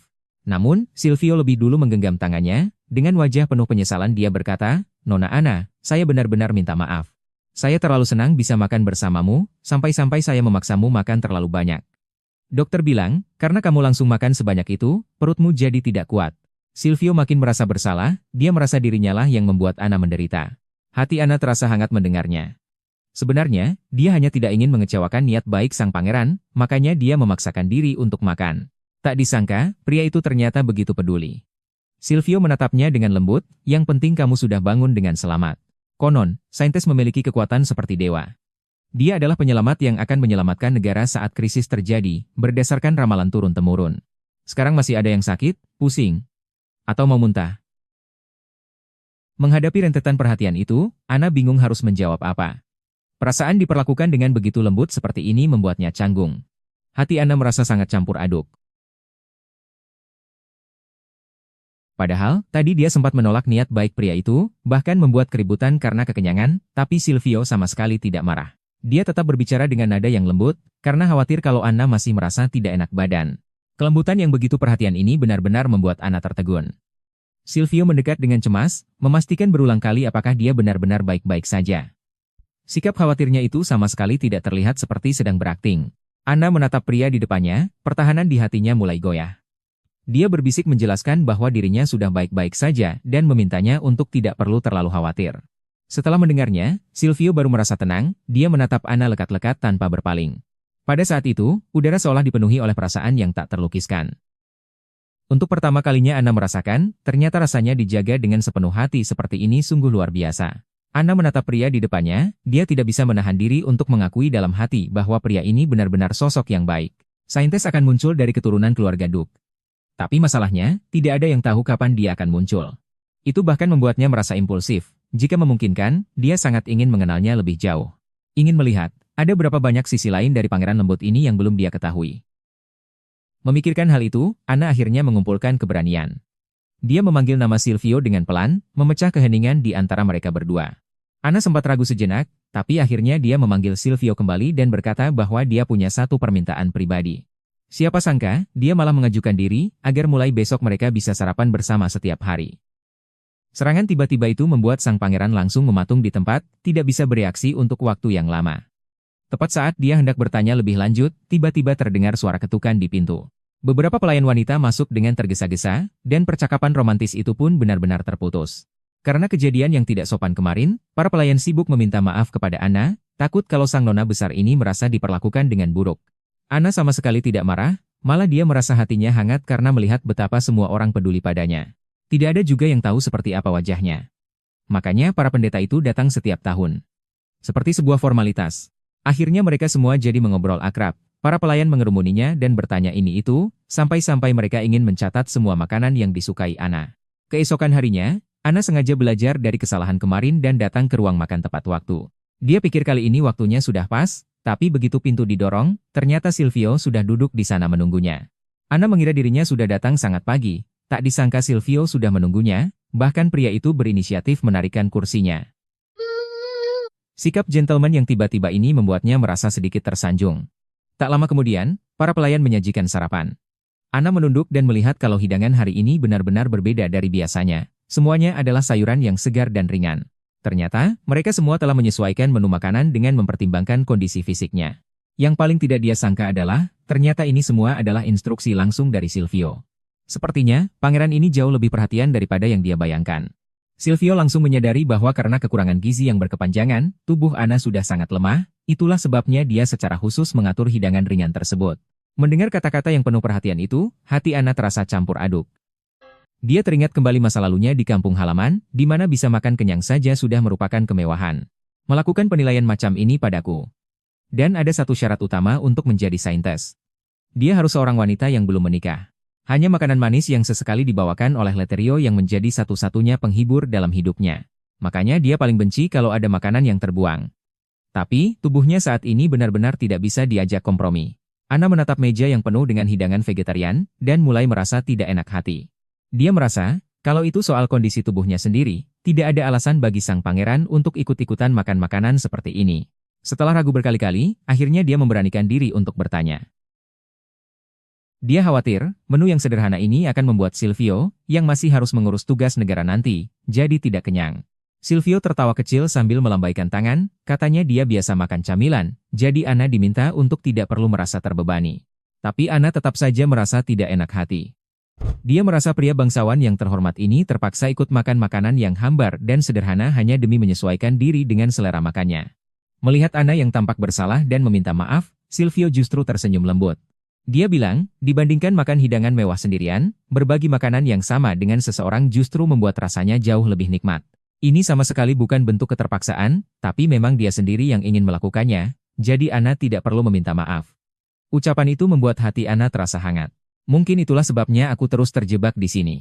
Namun, Silvio lebih dulu menggenggam tangannya, dengan wajah penuh penyesalan dia berkata, "Nona Ana, saya benar-benar minta maaf. Saya terlalu senang bisa makan bersamamu, sampai-sampai saya memaksamu makan terlalu banyak. Dokter bilang, karena kamu langsung makan sebanyak itu, perutmu jadi tidak kuat." Silvio makin merasa bersalah, dia merasa dirinya lah yang membuat Ana menderita. Hati Ana terasa hangat mendengarnya. Sebenarnya, dia hanya tidak ingin mengecewakan niat baik sang pangeran, makanya dia memaksakan diri untuk makan. Tak disangka, pria itu ternyata begitu peduli. Silvio menatapnya dengan lembut, "Yang penting kamu sudah bangun dengan selamat. Konon, saintis memiliki kekuatan seperti dewa. Dia adalah penyelamat yang akan menyelamatkan negara saat krisis terjadi, berdasarkan ramalan turun-temurun. Sekarang masih ada yang sakit, pusing, atau mau muntah?" Menghadapi rentetan perhatian itu, Ana bingung harus menjawab apa. Perasaan diperlakukan dengan begitu lembut seperti ini membuatnya canggung. Hati Ana merasa sangat campur aduk. Padahal, tadi dia sempat menolak niat baik pria itu, bahkan membuat keributan karena kekenyangan, tapi Silvio sama sekali tidak marah. Dia tetap berbicara dengan nada yang lembut, karena khawatir kalau Ana masih merasa tidak enak badan. Kelembutan yang begitu perhatian ini benar-benar membuat Ana tertegun. Silvio mendekat dengan cemas, memastikan berulang kali apakah dia benar-benar baik-baik saja. Sikap khawatirnya itu sama sekali tidak terlihat seperti sedang berakting. Anna menatap pria di depannya, pertahanan di hatinya mulai goyah. Dia berbisik menjelaskan bahwa dirinya sudah baik-baik saja dan memintanya untuk tidak perlu terlalu khawatir. Setelah mendengarnya, Silvio baru merasa tenang, dia menatap Anna lekat-lekat tanpa berpaling. Pada saat itu, udara seolah dipenuhi oleh perasaan yang tak terlukiskan. Untuk pertama kalinya Anna merasakan, ternyata rasanya dijaga dengan sepenuh hati seperti ini sungguh luar biasa. Anna menatap pria di depannya, dia tidak bisa menahan diri untuk mengakui dalam hati bahwa pria ini benar-benar sosok yang baik. Saintes akan muncul dari keturunan keluarga Duke. Tapi masalahnya, tidak ada yang tahu kapan dia akan muncul. Itu bahkan membuatnya merasa impulsif. Jika memungkinkan, dia sangat ingin mengenalnya lebih jauh. Ingin melihat, ada berapa banyak sisi lain dari pangeran lembut ini yang belum dia ketahui. Memikirkan hal itu, Anna akhirnya mengumpulkan keberanian. Dia memanggil nama Silvio dengan pelan, memecah keheningan di antara mereka berdua. Anna sempat ragu sejenak, tapi akhirnya dia memanggil Silvio kembali dan berkata bahwa dia punya satu permintaan pribadi. Siapa sangka, dia malah mengajukan diri, agar mulai besok mereka bisa sarapan bersama setiap hari. Serangan tiba-tiba itu membuat sang pangeran langsung mematung di tempat, tidak bisa bereaksi untuk waktu yang lama. Tepat saat dia hendak bertanya lebih lanjut, tiba-tiba terdengar suara ketukan di pintu. Beberapa pelayan wanita masuk dengan tergesa-gesa, dan percakapan romantis itu pun benar-benar terputus. Karena kejadian yang tidak sopan kemarin, para pelayan sibuk meminta maaf kepada Anna, takut kalau sang nona besar ini merasa diperlakukan dengan buruk. Anna sama sekali tidak marah, malah dia merasa hatinya hangat karena melihat betapa semua orang peduli padanya. Tidak ada juga yang tahu seperti apa wajahnya. Makanya para pendeta itu datang setiap tahun. Seperti sebuah formalitas. Akhirnya mereka semua jadi mengobrol akrab. Para pelayan mengerumuninya dan bertanya ini itu, sampai-sampai mereka ingin mencatat semua makanan yang disukai Anna. Keesokan harinya, Anna sengaja belajar dari kesalahan kemarin dan datang ke ruang makan tepat waktu. Dia pikir kali ini waktunya sudah pas, tapi begitu pintu didorong, ternyata Silvio sudah duduk di sana menunggunya. Anna mengira dirinya sudah datang sangat pagi, tak disangka Silvio sudah menunggunya, bahkan pria itu berinisiatif menarikkan kursinya. Sikap gentleman yang tiba-tiba ini membuatnya merasa sedikit tersanjung. Tak lama kemudian, para pelayan menyajikan sarapan. Anna menunduk dan melihat kalau hidangan hari ini benar-benar berbeda dari biasanya. Semuanya adalah sayuran yang segar dan ringan. Ternyata, mereka semua telah menyesuaikan menu makanan dengan mempertimbangkan kondisi fisiknya. Yang paling tidak dia sangka adalah, ternyata ini semua adalah instruksi langsung dari Silvio. Sepertinya, pangeran ini jauh lebih perhatian daripada yang dia bayangkan. Silvio langsung menyadari bahwa karena kekurangan gizi yang berkepanjangan, tubuh Anna sudah sangat lemah, itulah sebabnya dia secara khusus mengatur hidangan ringan tersebut. Mendengar kata-kata yang penuh perhatian itu, hati Anna terasa campur aduk. Dia teringat kembali masa lalunya di kampung halaman, di mana bisa makan kenyang saja sudah merupakan kemewahan. Melakukan penilaian macam ini padaku. Dan ada satu syarat utama untuk menjadi saintes. Dia harus seorang wanita yang belum menikah. Hanya makanan manis yang sesekali dibawakan oleh Letterio yang menjadi satu-satunya penghibur dalam hidupnya. Makanya dia paling benci kalau ada makanan yang terbuang. Tapi, tubuhnya saat ini benar-benar tidak bisa diajak kompromi. Anna menatap meja yang penuh dengan hidangan vegetarian, dan mulai merasa tidak enak hati. Dia merasa, kalau itu soal kondisi tubuhnya sendiri, tidak ada alasan bagi sang pangeran untuk ikut-ikutan makan makanan seperti ini. Setelah ragu berkali-kali, akhirnya dia memberanikan diri untuk bertanya. Dia khawatir, menu yang sederhana ini akan membuat Silvio, yang masih harus mengurus tugas negara nanti, jadi tidak kenyang. Silvio tertawa kecil sambil melambaikan tangan, katanya dia biasa makan camilan, jadi Anna diminta untuk tidak perlu merasa terbebani. Tapi Anna tetap saja merasa tidak enak hati. Dia merasa pria bangsawan yang terhormat ini terpaksa ikut makan makanan yang hambar dan sederhana hanya demi menyesuaikan diri dengan selera makannya. Melihat Anna yang tampak bersalah dan meminta maaf, Silvio justru tersenyum lembut. Dia bilang, dibandingkan makan hidangan mewah sendirian, berbagi makanan yang sama dengan seseorang justru membuat rasanya jauh lebih nikmat. Ini sama sekali bukan bentuk keterpaksaan, tapi memang dia sendiri yang ingin melakukannya, jadi Anna tidak perlu meminta maaf. Ucapan itu membuat hati Anna terasa hangat. Mungkin itulah sebabnya aku terus terjebak di sini.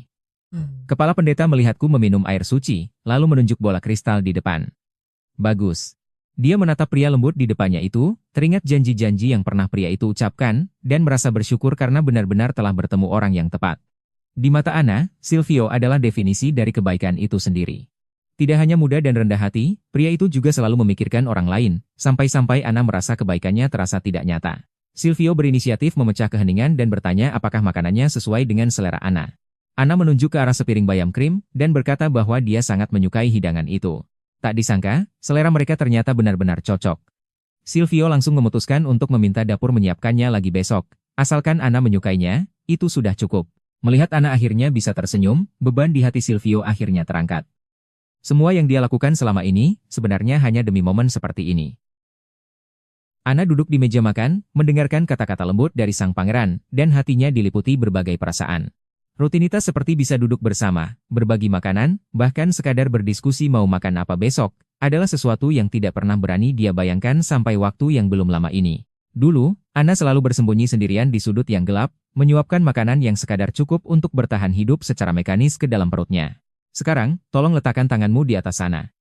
Kepala pendeta melihatku meminum air suci, lalu menunjuk bola kristal di depan. Bagus. Dia menatap pria lembut di depannya itu, teringat janji-janji yang pernah pria itu ucapkan, dan merasa bersyukur karena benar-benar telah bertemu orang yang tepat. Di mata Anna, Silvio adalah definisi dari kebaikan itu sendiri. Tidak hanya muda dan rendah hati, pria itu juga selalu memikirkan orang lain, sampai-sampai Anna merasa kebaikannya terasa tidak nyata. Silvio berinisiatif memecah keheningan dan bertanya apakah makanannya sesuai dengan selera Anna. Anna menunjuk ke arah sepiring bayam krim, dan berkata bahwa dia sangat menyukai hidangan itu. Tak disangka, selera mereka ternyata benar-benar cocok. Silvio langsung memutuskan untuk meminta dapur menyiapkannya lagi besok. Asalkan Ana menyukainya, itu sudah cukup. Melihat Ana akhirnya bisa tersenyum, beban di hati Silvio akhirnya terangkat. Semua yang dia lakukan selama ini, sebenarnya hanya demi momen seperti ini. Ana duduk di meja makan, mendengarkan kata-kata lembut dari sang pangeran, dan hatinya diliputi berbagai perasaan. Rutinitas seperti bisa duduk bersama, berbagi makanan, bahkan sekadar berdiskusi mau makan apa besok, adalah sesuatu yang tidak pernah berani dia bayangkan sampai waktu yang belum lama ini. Dulu, Ana selalu bersembunyi sendirian di sudut yang gelap, menyuapkan makanan yang sekadar cukup untuk bertahan hidup secara mekanis ke dalam perutnya. Sekarang, tolong letakkan tanganmu di atas sana.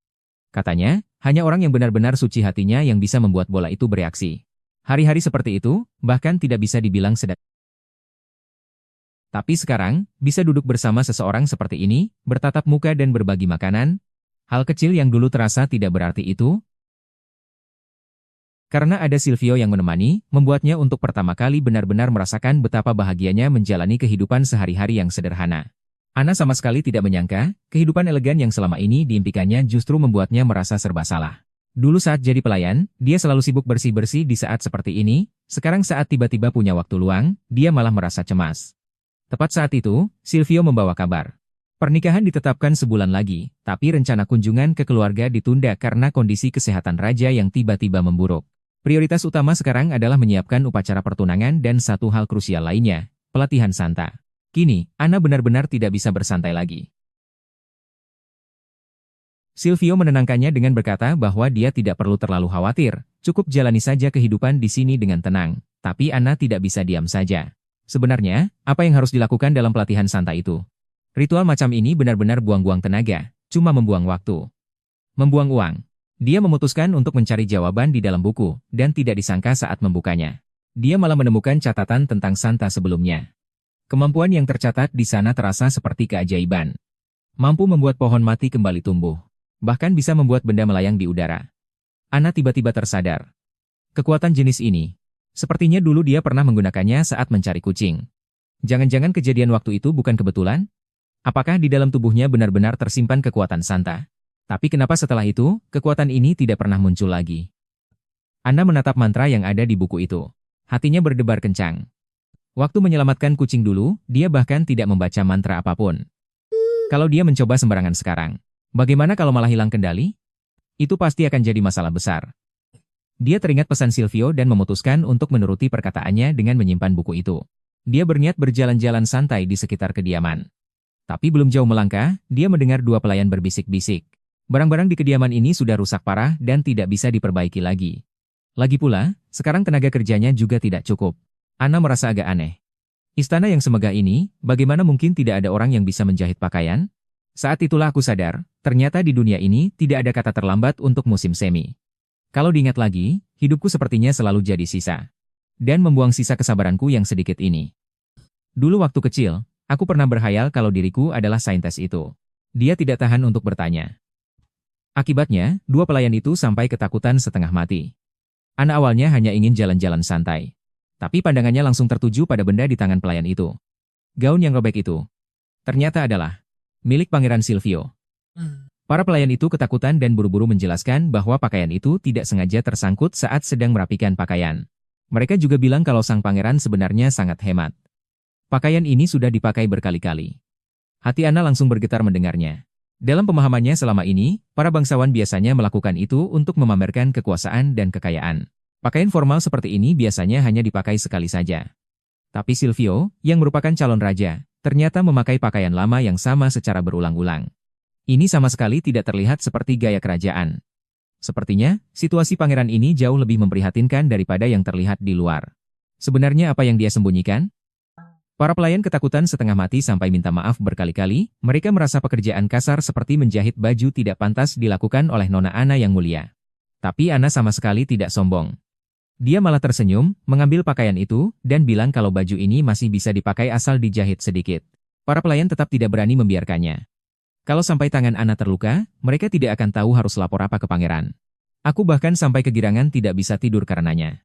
Katanya, hanya orang yang benar-benar suci hatinya yang bisa membuat bola itu bereaksi. Hari-hari seperti itu, bahkan tidak bisa dibilang sedang. Tapi sekarang, bisa duduk bersama seseorang seperti ini, bertatap muka dan berbagi makanan. Hal kecil yang dulu terasa tidak berarti itu. Karena ada Silvio yang menemani, membuatnya untuk pertama kali benar-benar merasakan betapa bahagianya menjalani kehidupan sehari-hari yang sederhana. Ana sama sekali tidak menyangka, kehidupan elegan yang selama ini diimpikannya justru membuatnya merasa serba salah. Dulu saat jadi pelayan, dia selalu sibuk bersih-bersih di saat seperti ini, sekarang saat tiba-tiba punya waktu luang, dia malah merasa cemas. Tepat saat itu, Silvio membawa kabar. Pernikahan ditetapkan sebulan lagi, tapi rencana kunjungan ke keluarga ditunda karena kondisi kesehatan raja yang tiba-tiba memburuk. Prioritas utama sekarang adalah menyiapkan upacara pertunangan dan satu hal krusial lainnya, pelatihan Santa. Kini, Ana benar-benar tidak bisa bersantai lagi. Silvio menenangkannya dengan berkata bahwa dia tidak perlu terlalu khawatir, cukup jalani saja kehidupan di sini dengan tenang, tapi Ana tidak bisa diam saja. Sebenarnya, apa yang harus dilakukan dalam pelatihan Santa itu? Ritual macam ini benar-benar buang-buang tenaga, cuma membuang waktu. Membuang uang. Dia memutuskan untuk mencari jawaban di dalam buku, dan tidak disangka saat membukanya. Dia malah menemukan catatan tentang Santa sebelumnya. Kemampuan yang tercatat di sana terasa seperti keajaiban. Mampu membuat pohon mati kembali tumbuh. Bahkan bisa membuat benda melayang di udara. Ana tiba-tiba tersadar. Kekuatan jenis ini, sepertinya dulu dia pernah menggunakannya saat mencari kucing. Jangan-jangan kejadian waktu itu bukan kebetulan? Apakah di dalam tubuhnya benar-benar tersimpan kekuatan Santa? Tapi kenapa setelah itu, kekuatan ini tidak pernah muncul lagi? Ana menatap mantra yang ada di buku itu. Hatinya berdebar kencang. Waktu menyelamatkan kucing dulu, dia bahkan tidak membaca mantra apapun. Kalau dia mencoba sembarangan sekarang, bagaimana kalau malah hilang kendali? Itu pasti akan jadi masalah besar. Dia teringat pesan Silvio dan memutuskan untuk menuruti perkataannya dengan menyimpan buku itu. Dia berniat berjalan-jalan santai di sekitar kediaman. Tapi belum jauh melangkah, dia mendengar dua pelayan berbisik-bisik. Barang-barang di kediaman ini sudah rusak parah dan tidak bisa diperbaiki lagi. Lagi pula, sekarang tenaga kerjanya juga tidak cukup. Ana merasa agak aneh. Istana yang semegah ini, bagaimana mungkin tidak ada orang yang bisa menjahit pakaian? Saat itulah aku sadar, ternyata di dunia ini tidak ada kata terlambat untuk musim semi. Kalau diingat lagi, hidupku sepertinya selalu jadi sisa. Dan membuang sisa kesabaranku yang sedikit ini. Dulu waktu kecil, aku pernah berkhayal kalau diriku adalah saintis itu. Dia tidak tahan untuk bertanya. Akibatnya, dua pelayan itu sampai ketakutan setengah mati. Ana awalnya hanya ingin jalan-jalan santai. Tapi pandangannya langsung tertuju pada benda di tangan pelayan itu. Gaun yang robek itu, ternyata adalah milik Pangeran Silvio. Para pelayan itu ketakutan dan buru-buru menjelaskan bahwa pakaian itu tidak sengaja tersangkut saat sedang merapikan pakaian. Mereka juga bilang kalau sang pangeran sebenarnya sangat hemat. Pakaian ini sudah dipakai berkali-kali. Hati Ana langsung bergetar mendengarnya. Dalam pemahamannya selama ini, para bangsawan biasanya melakukan itu untuk memamerkan kekuasaan dan kekayaan. Pakaian formal seperti ini biasanya hanya dipakai sekali saja. Tapi Silvio, yang merupakan calon raja, ternyata memakai pakaian lama yang sama secara berulang-ulang. Ini sama sekali tidak terlihat seperti gaya kerajaan. Sepertinya, situasi pangeran ini jauh lebih memprihatinkan daripada yang terlihat di luar. Sebenarnya apa yang dia sembunyikan? Para pelayan ketakutan setengah mati sampai minta maaf berkali-kali, mereka merasa pekerjaan kasar seperti menjahit baju tidak pantas dilakukan oleh Nona Ana yang mulia. Tapi Ana sama sekali tidak sombong. Dia malah tersenyum, mengambil pakaian itu, dan bilang kalau baju ini masih bisa dipakai asal dijahit sedikit. Para pelayan tetap tidak berani membiarkannya. Kalau sampai tangan Ana terluka, mereka tidak akan tahu harus lapor apa ke pangeran. Aku bahkan sampai kegirangan tidak bisa tidur karenanya.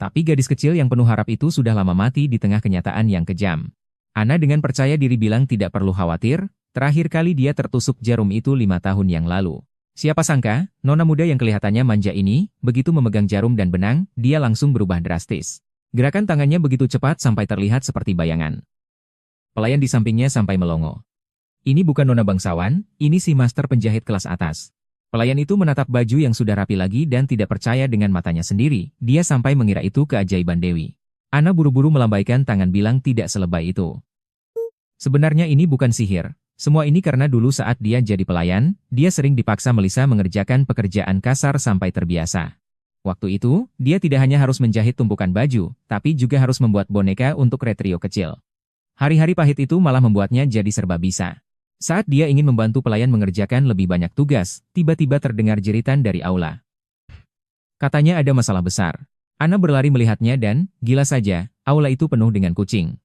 Tapi gadis kecil yang penuh harap itu sudah lama mati di tengah kenyataan yang kejam. Ana dengan percaya diri bilang tidak perlu khawatir, terakhir kali dia tertusuk jarum itu 5 tahun yang lalu. Siapa sangka, nona muda yang kelihatannya manja ini, begitu memegang jarum dan benang, dia langsung berubah drastis. Gerakan tangannya begitu cepat sampai terlihat seperti bayangan. Pelayan di sampingnya sampai melongo. Ini bukan nona bangsawan, ini si master penjahit kelas atas. Pelayan itu menatap baju yang sudah rapi lagi dan tidak percaya dengan matanya sendiri, dia sampai mengira itu keajaiban Dewi. Ana buru-buru melambaikan tangan bilang tidak selebay itu. Sebenarnya ini bukan sihir. Semua ini karena dulu saat dia jadi pelayan, dia sering dipaksa Melisa mengerjakan pekerjaan kasar sampai terbiasa. Waktu itu, dia tidak hanya harus menjahit tumpukan baju, tapi juga harus membuat boneka untuk Retrio kecil. Hari-hari pahit itu malah membuatnya jadi serba bisa. Saat dia ingin membantu pelayan mengerjakan lebih banyak tugas, tiba-tiba terdengar jeritan dari aula. Katanya ada masalah besar. Ana berlari melihatnya dan, gila saja, aula itu penuh dengan kucing.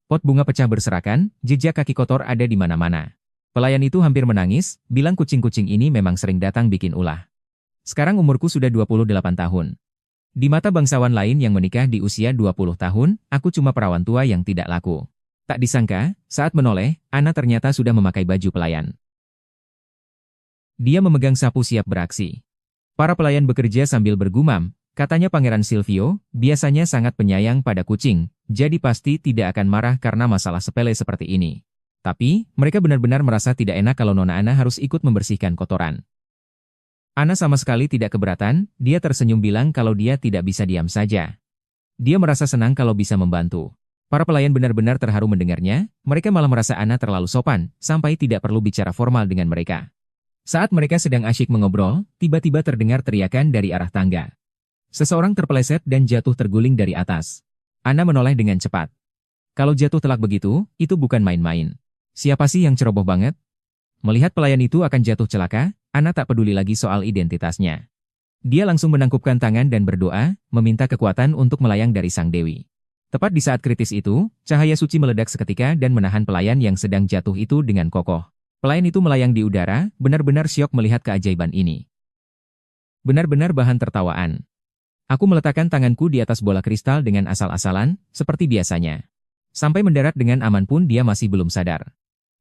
Pot bunga pecah berserakan, jejak kaki kotor ada di mana-mana. Pelayan itu hampir menangis, bilang kucing-kucing ini memang sering datang bikin ulah. Sekarang umurku sudah 28 tahun. Di mata bangsawan lain yang menikah di usia 20 tahun, aku cuma perawan tua yang tidak laku. Tak disangka, saat menoleh, Ana ternyata sudah memakai baju pelayan. Dia memegang sapu siap beraksi. Para pelayan bekerja sambil bergumam, katanya Pangeran Silvio, biasanya sangat penyayang pada kucing, jadi pasti tidak akan marah karena masalah sepele seperti ini. Tapi, mereka benar-benar merasa tidak enak kalau Nona Ana harus ikut membersihkan kotoran. Ana sama sekali tidak keberatan, dia tersenyum bilang kalau dia tidak bisa diam saja. Dia merasa senang kalau bisa membantu. Para pelayan benar-benar terharu mendengarnya, mereka malah merasa Ana terlalu sopan, sampai tidak perlu bicara formal dengan mereka. Saat mereka sedang asyik mengobrol, tiba-tiba terdengar teriakan dari arah tangga. Seseorang terpeleset dan jatuh terguling dari atas. Ana menoleh dengan cepat. Kalau jatuh telak begitu, itu bukan main-main. Siapa sih yang ceroboh banget? Melihat pelayan itu akan jatuh celaka, Ana tak peduli lagi soal identitasnya. Dia langsung menangkupkan tangan dan berdoa, meminta kekuatan untuk melayang dari Sang Dewi. Tepat di saat kritis itu, cahaya suci meledak seketika dan menahan pelayan yang sedang jatuh itu dengan kokoh. Pelayan itu melayang di udara, benar-benar syok melihat keajaiban ini. Benar-benar bahan tertawaan. Aku meletakkan tanganku di atas bola kristal dengan asal-asalan, seperti biasanya. Sampai mendarat dengan aman pun dia masih belum sadar.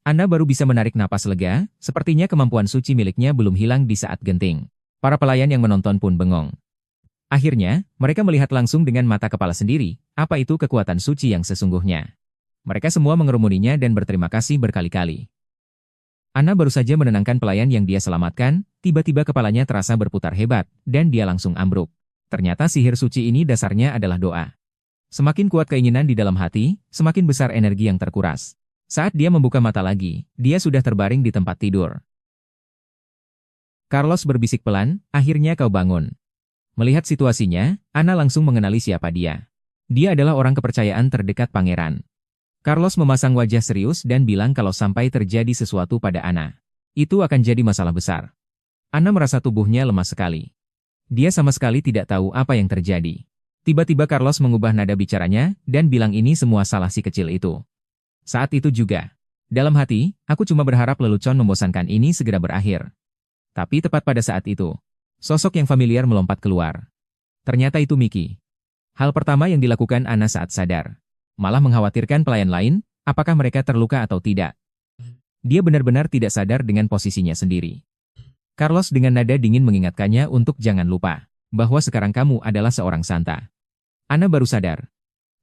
Ana baru bisa menarik napas lega, sepertinya kemampuan suci miliknya belum hilang di saat genting. Para pelayan yang menonton pun bengong. Akhirnya, mereka melihat langsung dengan mata kepala sendiri, apa itu kekuatan suci yang sesungguhnya. Mereka semua mengerumuninya dan berterima kasih berkali-kali. Ana baru saja menenangkan pelayan yang dia selamatkan, tiba-tiba kepalanya terasa berputar hebat, dan dia langsung ambruk. Ternyata sihir suci ini dasarnya adalah doa. Semakin kuat keinginan di dalam hati, semakin besar energi yang terkuras. Saat dia membuka mata lagi, dia sudah terbaring di tempat tidur. Carlos berbisik pelan, akhirnya kau bangun. Melihat situasinya, Ana langsung mengenali siapa dia. Dia adalah orang kepercayaan terdekat pangeran. Carlos memasang wajah serius dan bilang kalau sampai terjadi sesuatu pada Ana, itu akan jadi masalah besar. Ana merasa tubuhnya lemas sekali. Dia sama sekali tidak tahu apa yang terjadi. Tiba-tiba Carlos mengubah nada bicaranya, dan bilang ini semua salah si kecil itu. Saat itu juga. Dalam hati, aku cuma berharap lelucon membosankan ini segera berakhir. Tapi tepat pada saat itu, sosok yang familiar melompat keluar. Ternyata itu Miki. Hal pertama yang dilakukan Ana saat sadar. Malah mengkhawatirkan pelayan lain, apakah mereka terluka atau tidak. Dia benar-benar tidak sadar dengan posisinya sendiri. Carlos dengan nada dingin mengingatkannya untuk jangan lupa, bahwa sekarang kamu adalah seorang santa. Ana baru sadar.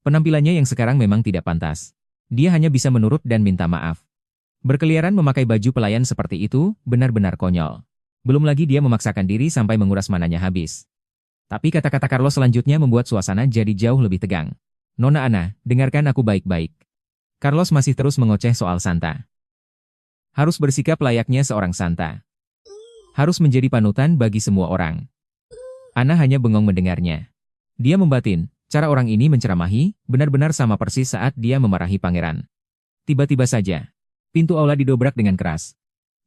Penampilannya yang sekarang memang tidak pantas. Dia hanya bisa menurut dan minta maaf. Berkeliaran memakai baju pelayan seperti itu, benar-benar konyol. Belum lagi dia memaksakan diri sampai menguras mananya habis. Tapi kata-kata Carlos selanjutnya membuat suasana jadi jauh lebih tegang. Nona Ana, dengarkan aku baik-baik. Carlos masih terus mengoceh soal santa. Harus bersikap layaknya seorang santa. Harus menjadi panutan bagi semua orang. Ana hanya bengong mendengarnya. Dia membatin, cara orang ini menceramahi, benar-benar sama persis saat dia memarahi pangeran. Tiba-tiba saja, pintu aula didobrak dengan keras.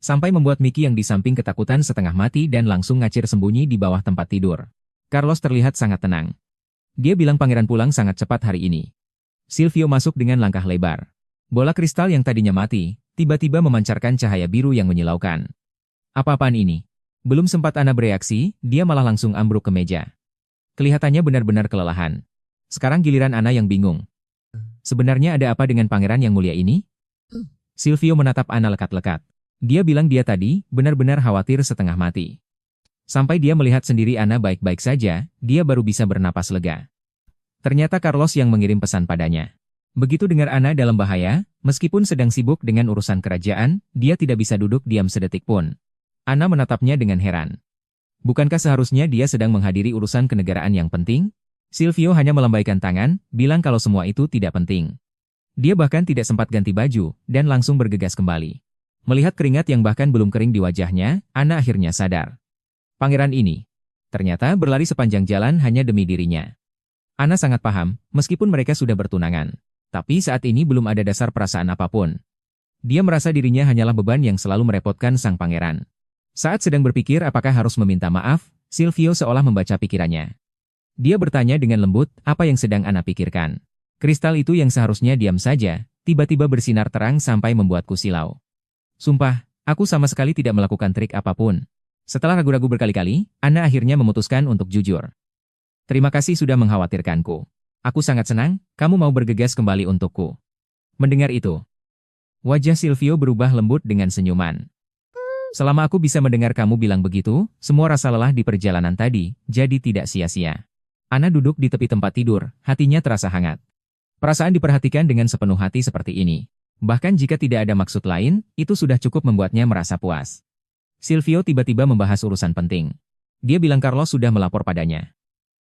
Sampai membuat Miki yang di samping ketakutan setengah mati dan langsung ngacir sembunyi di bawah tempat tidur. Carlos terlihat sangat tenang. Dia bilang pangeran pulang sangat cepat hari ini. Silvio masuk dengan langkah lebar. Bola kristal yang tadinya mati, tiba-tiba memancarkan cahaya biru yang menyilaukan. Apa-apaan ini? Belum sempat Ana bereaksi, dia malah langsung ambruk ke meja. Kelihatannya benar-benar kelelahan. Sekarang giliran Ana yang bingung. Sebenarnya ada apa dengan pangeran yang mulia ini? Silvio menatap Ana lekat-lekat. Dia bilang dia tadi benar-benar khawatir setengah mati. Sampai dia melihat sendiri Ana baik-baik saja, dia baru bisa bernapas lega. Ternyata Carlos yang mengirim pesan padanya. Begitu dengar Ana dalam bahaya, meskipun sedang sibuk dengan urusan kerajaan, dia tidak bisa duduk diam sedetik pun. Ana menatapnya dengan heran. Bukankah seharusnya dia sedang menghadiri urusan kenegaraan yang penting? Silvio hanya melambaikan tangan, bilang kalau semua itu tidak penting. Dia bahkan tidak sempat ganti baju, dan langsung bergegas kembali. Melihat keringat yang bahkan belum kering di wajahnya, Ana akhirnya sadar. Pangeran ini, ternyata berlari sepanjang jalan hanya demi dirinya. Ana sangat paham, meskipun mereka sudah bertunangan. Tapi saat ini belum ada dasar perasaan apapun. Dia merasa dirinya hanyalah beban yang selalu merepotkan sang pangeran. Saat sedang berpikir apakah harus meminta maaf, Silvio seolah membaca pikirannya. Dia bertanya dengan lembut, apa yang sedang Ana pikirkan? Kristal itu yang seharusnya diam saja, tiba-tiba bersinar terang sampai membuatku silau. Sumpah, aku sama sekali tidak melakukan trik apapun. Setelah ragu-ragu berkali-kali, Ana akhirnya memutuskan untuk jujur. Terima kasih sudah mengkhawatirkanku. Aku sangat senang, kamu mau bergegas kembali untukku. Mendengar itu, wajah Silvio berubah lembut dengan senyuman. Selama aku bisa mendengar kamu bilang begitu, semua rasa lelah di perjalanan tadi, jadi tidak sia-sia. Ana duduk di tepi tempat tidur, hatinya terasa hangat. Perasaan diperhatikan dengan sepenuh hati seperti ini. Bahkan jika tidak ada maksud lain, itu sudah cukup membuatnya merasa puas. Silvio tiba-tiba membahas urusan penting. Dia bilang Carlos sudah melapor padanya.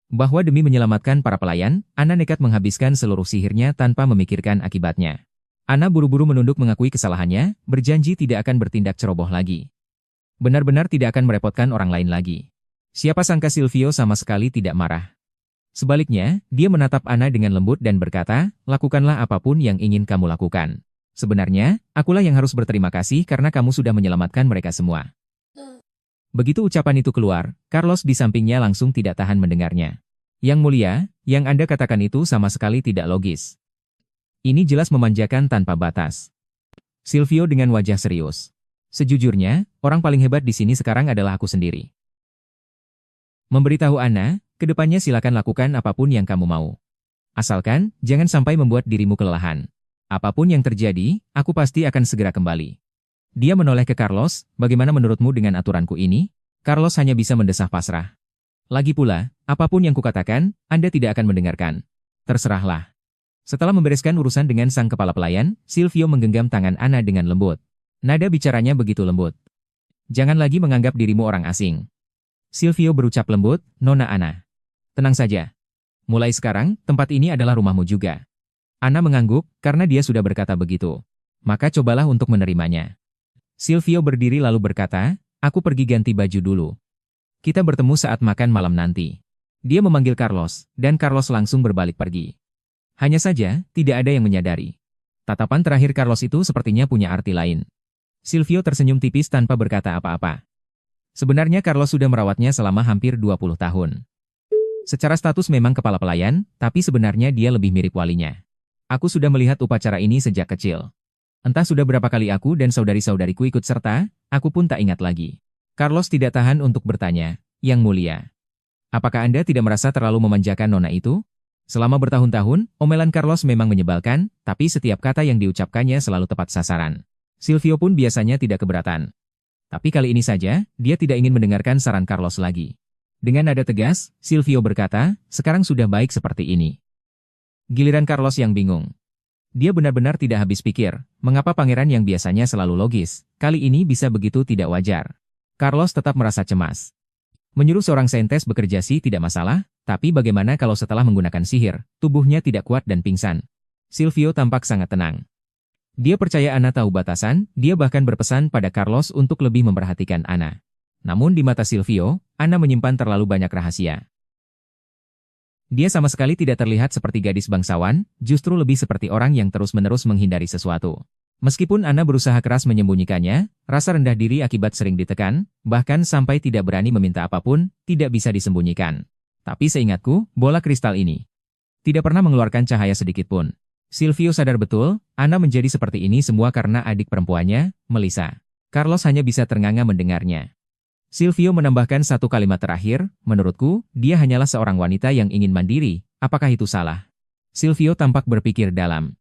Bahwa demi menyelamatkan para pelayan, Ana nekat menghabiskan seluruh sihirnya tanpa memikirkan akibatnya. Ana buru-buru menunduk mengakui kesalahannya, berjanji tidak akan bertindak ceroboh lagi. Benar-benar tidak akan merepotkan orang lain lagi. Siapa sangka Silvio sama sekali tidak marah. Sebaliknya, dia menatap Ana dengan lembut dan berkata, lakukanlah apapun yang ingin kamu lakukan. Sebenarnya, akulah yang harus berterima kasih karena kamu sudah menyelamatkan mereka semua. Begitu ucapan itu keluar, Carlos di sampingnya langsung tidak tahan mendengarnya. Yang mulia, yang Anda katakan itu sama sekali tidak logis. Ini jelas memanjakan tanpa batas. Silvio dengan wajah serius. Sejujurnya, orang paling hebat di sini sekarang adalah aku sendiri. Memberitahu Ana, kedepannya silakan lakukan apapun yang kamu mau. Asalkan, jangan sampai membuat dirimu kelelahan. Apapun yang terjadi, aku pasti akan segera kembali. Dia menoleh ke Carlos, bagaimana menurutmu dengan aturanku ini? Carlos hanya bisa mendesah pasrah. Lagi pula, apapun yang kukatakan, Anda tidak akan mendengarkan. Terserahlah. Setelah membereskan urusan dengan sang kepala pelayan, Silvio menggenggam tangan Ana dengan lembut. Nada bicaranya begitu lembut. Jangan lagi menganggap dirimu orang asing. Silvio berucap lembut, Nona Ana. Tenang saja. Mulai sekarang, tempat ini adalah rumahmu juga. Ana mengangguk, karena dia sudah berkata begitu. Maka cobalah untuk menerimanya. Silvio berdiri lalu berkata, aku pergi ganti baju dulu. Kita bertemu saat makan malam nanti. Dia memanggil Carlos, dan Carlos langsung berbalik pergi. Hanya saja, tidak ada yang menyadari. Tatapan terakhir Carlos itu sepertinya punya arti lain. Silvio tersenyum tipis tanpa berkata apa-apa. Sebenarnya Carlos sudah merawatnya selama hampir 20 tahun. Secara status memang kepala pelayan, tapi sebenarnya dia lebih mirip walinya. Aku sudah melihat upacara ini sejak kecil. Entah sudah berapa kali aku dan saudari-saudariku ikut serta, aku pun tak ingat lagi. Carlos tidak tahan untuk bertanya, Yang mulia. Apakah Anda tidak merasa terlalu memanjakan nona itu? Selama bertahun-tahun, omelan Carlos memang menyebalkan, tapi setiap kata yang diucapkannya selalu tepat sasaran. Silvio pun biasanya tidak keberatan. Tapi kali ini saja, dia tidak ingin mendengarkan saran Carlos lagi. Dengan nada tegas, Silvio berkata, sekarang sudah baik seperti ini. Giliran Carlos yang bingung. Dia benar-benar tidak habis pikir, mengapa pangeran yang biasanya selalu logis, kali ini bisa begitu tidak wajar. Carlos tetap merasa cemas. Menyuruh seorang saintes bekerja sih tidak masalah, tapi bagaimana kalau setelah menggunakan sihir, tubuhnya tidak kuat dan pingsan? Silvio tampak sangat tenang. Dia percaya Ana tahu batasan, dia bahkan berpesan pada Carlos untuk lebih memperhatikan Ana. Namun di mata Silvio, Ana menyimpan terlalu banyak rahasia. Dia sama sekali tidak terlihat seperti gadis bangsawan, justru lebih seperti orang yang terus-menerus menghindari sesuatu. Meskipun Ana berusaha keras menyembunyikannya, rasa rendah diri akibat sering ditekan, bahkan sampai tidak berani meminta apapun, tidak bisa disembunyikan. Tapi seingatku, bola kristal ini tidak pernah mengeluarkan cahaya sedikit pun. Silvio sadar betul, Ana menjadi seperti ini semua karena adik perempuannya, Melissa. Carlos hanya bisa ternganga mendengarnya. Silvio menambahkan satu kalimat terakhir, menurutku, dia hanyalah seorang wanita yang ingin mandiri, apakah itu salah? Silvio tampak berpikir dalam.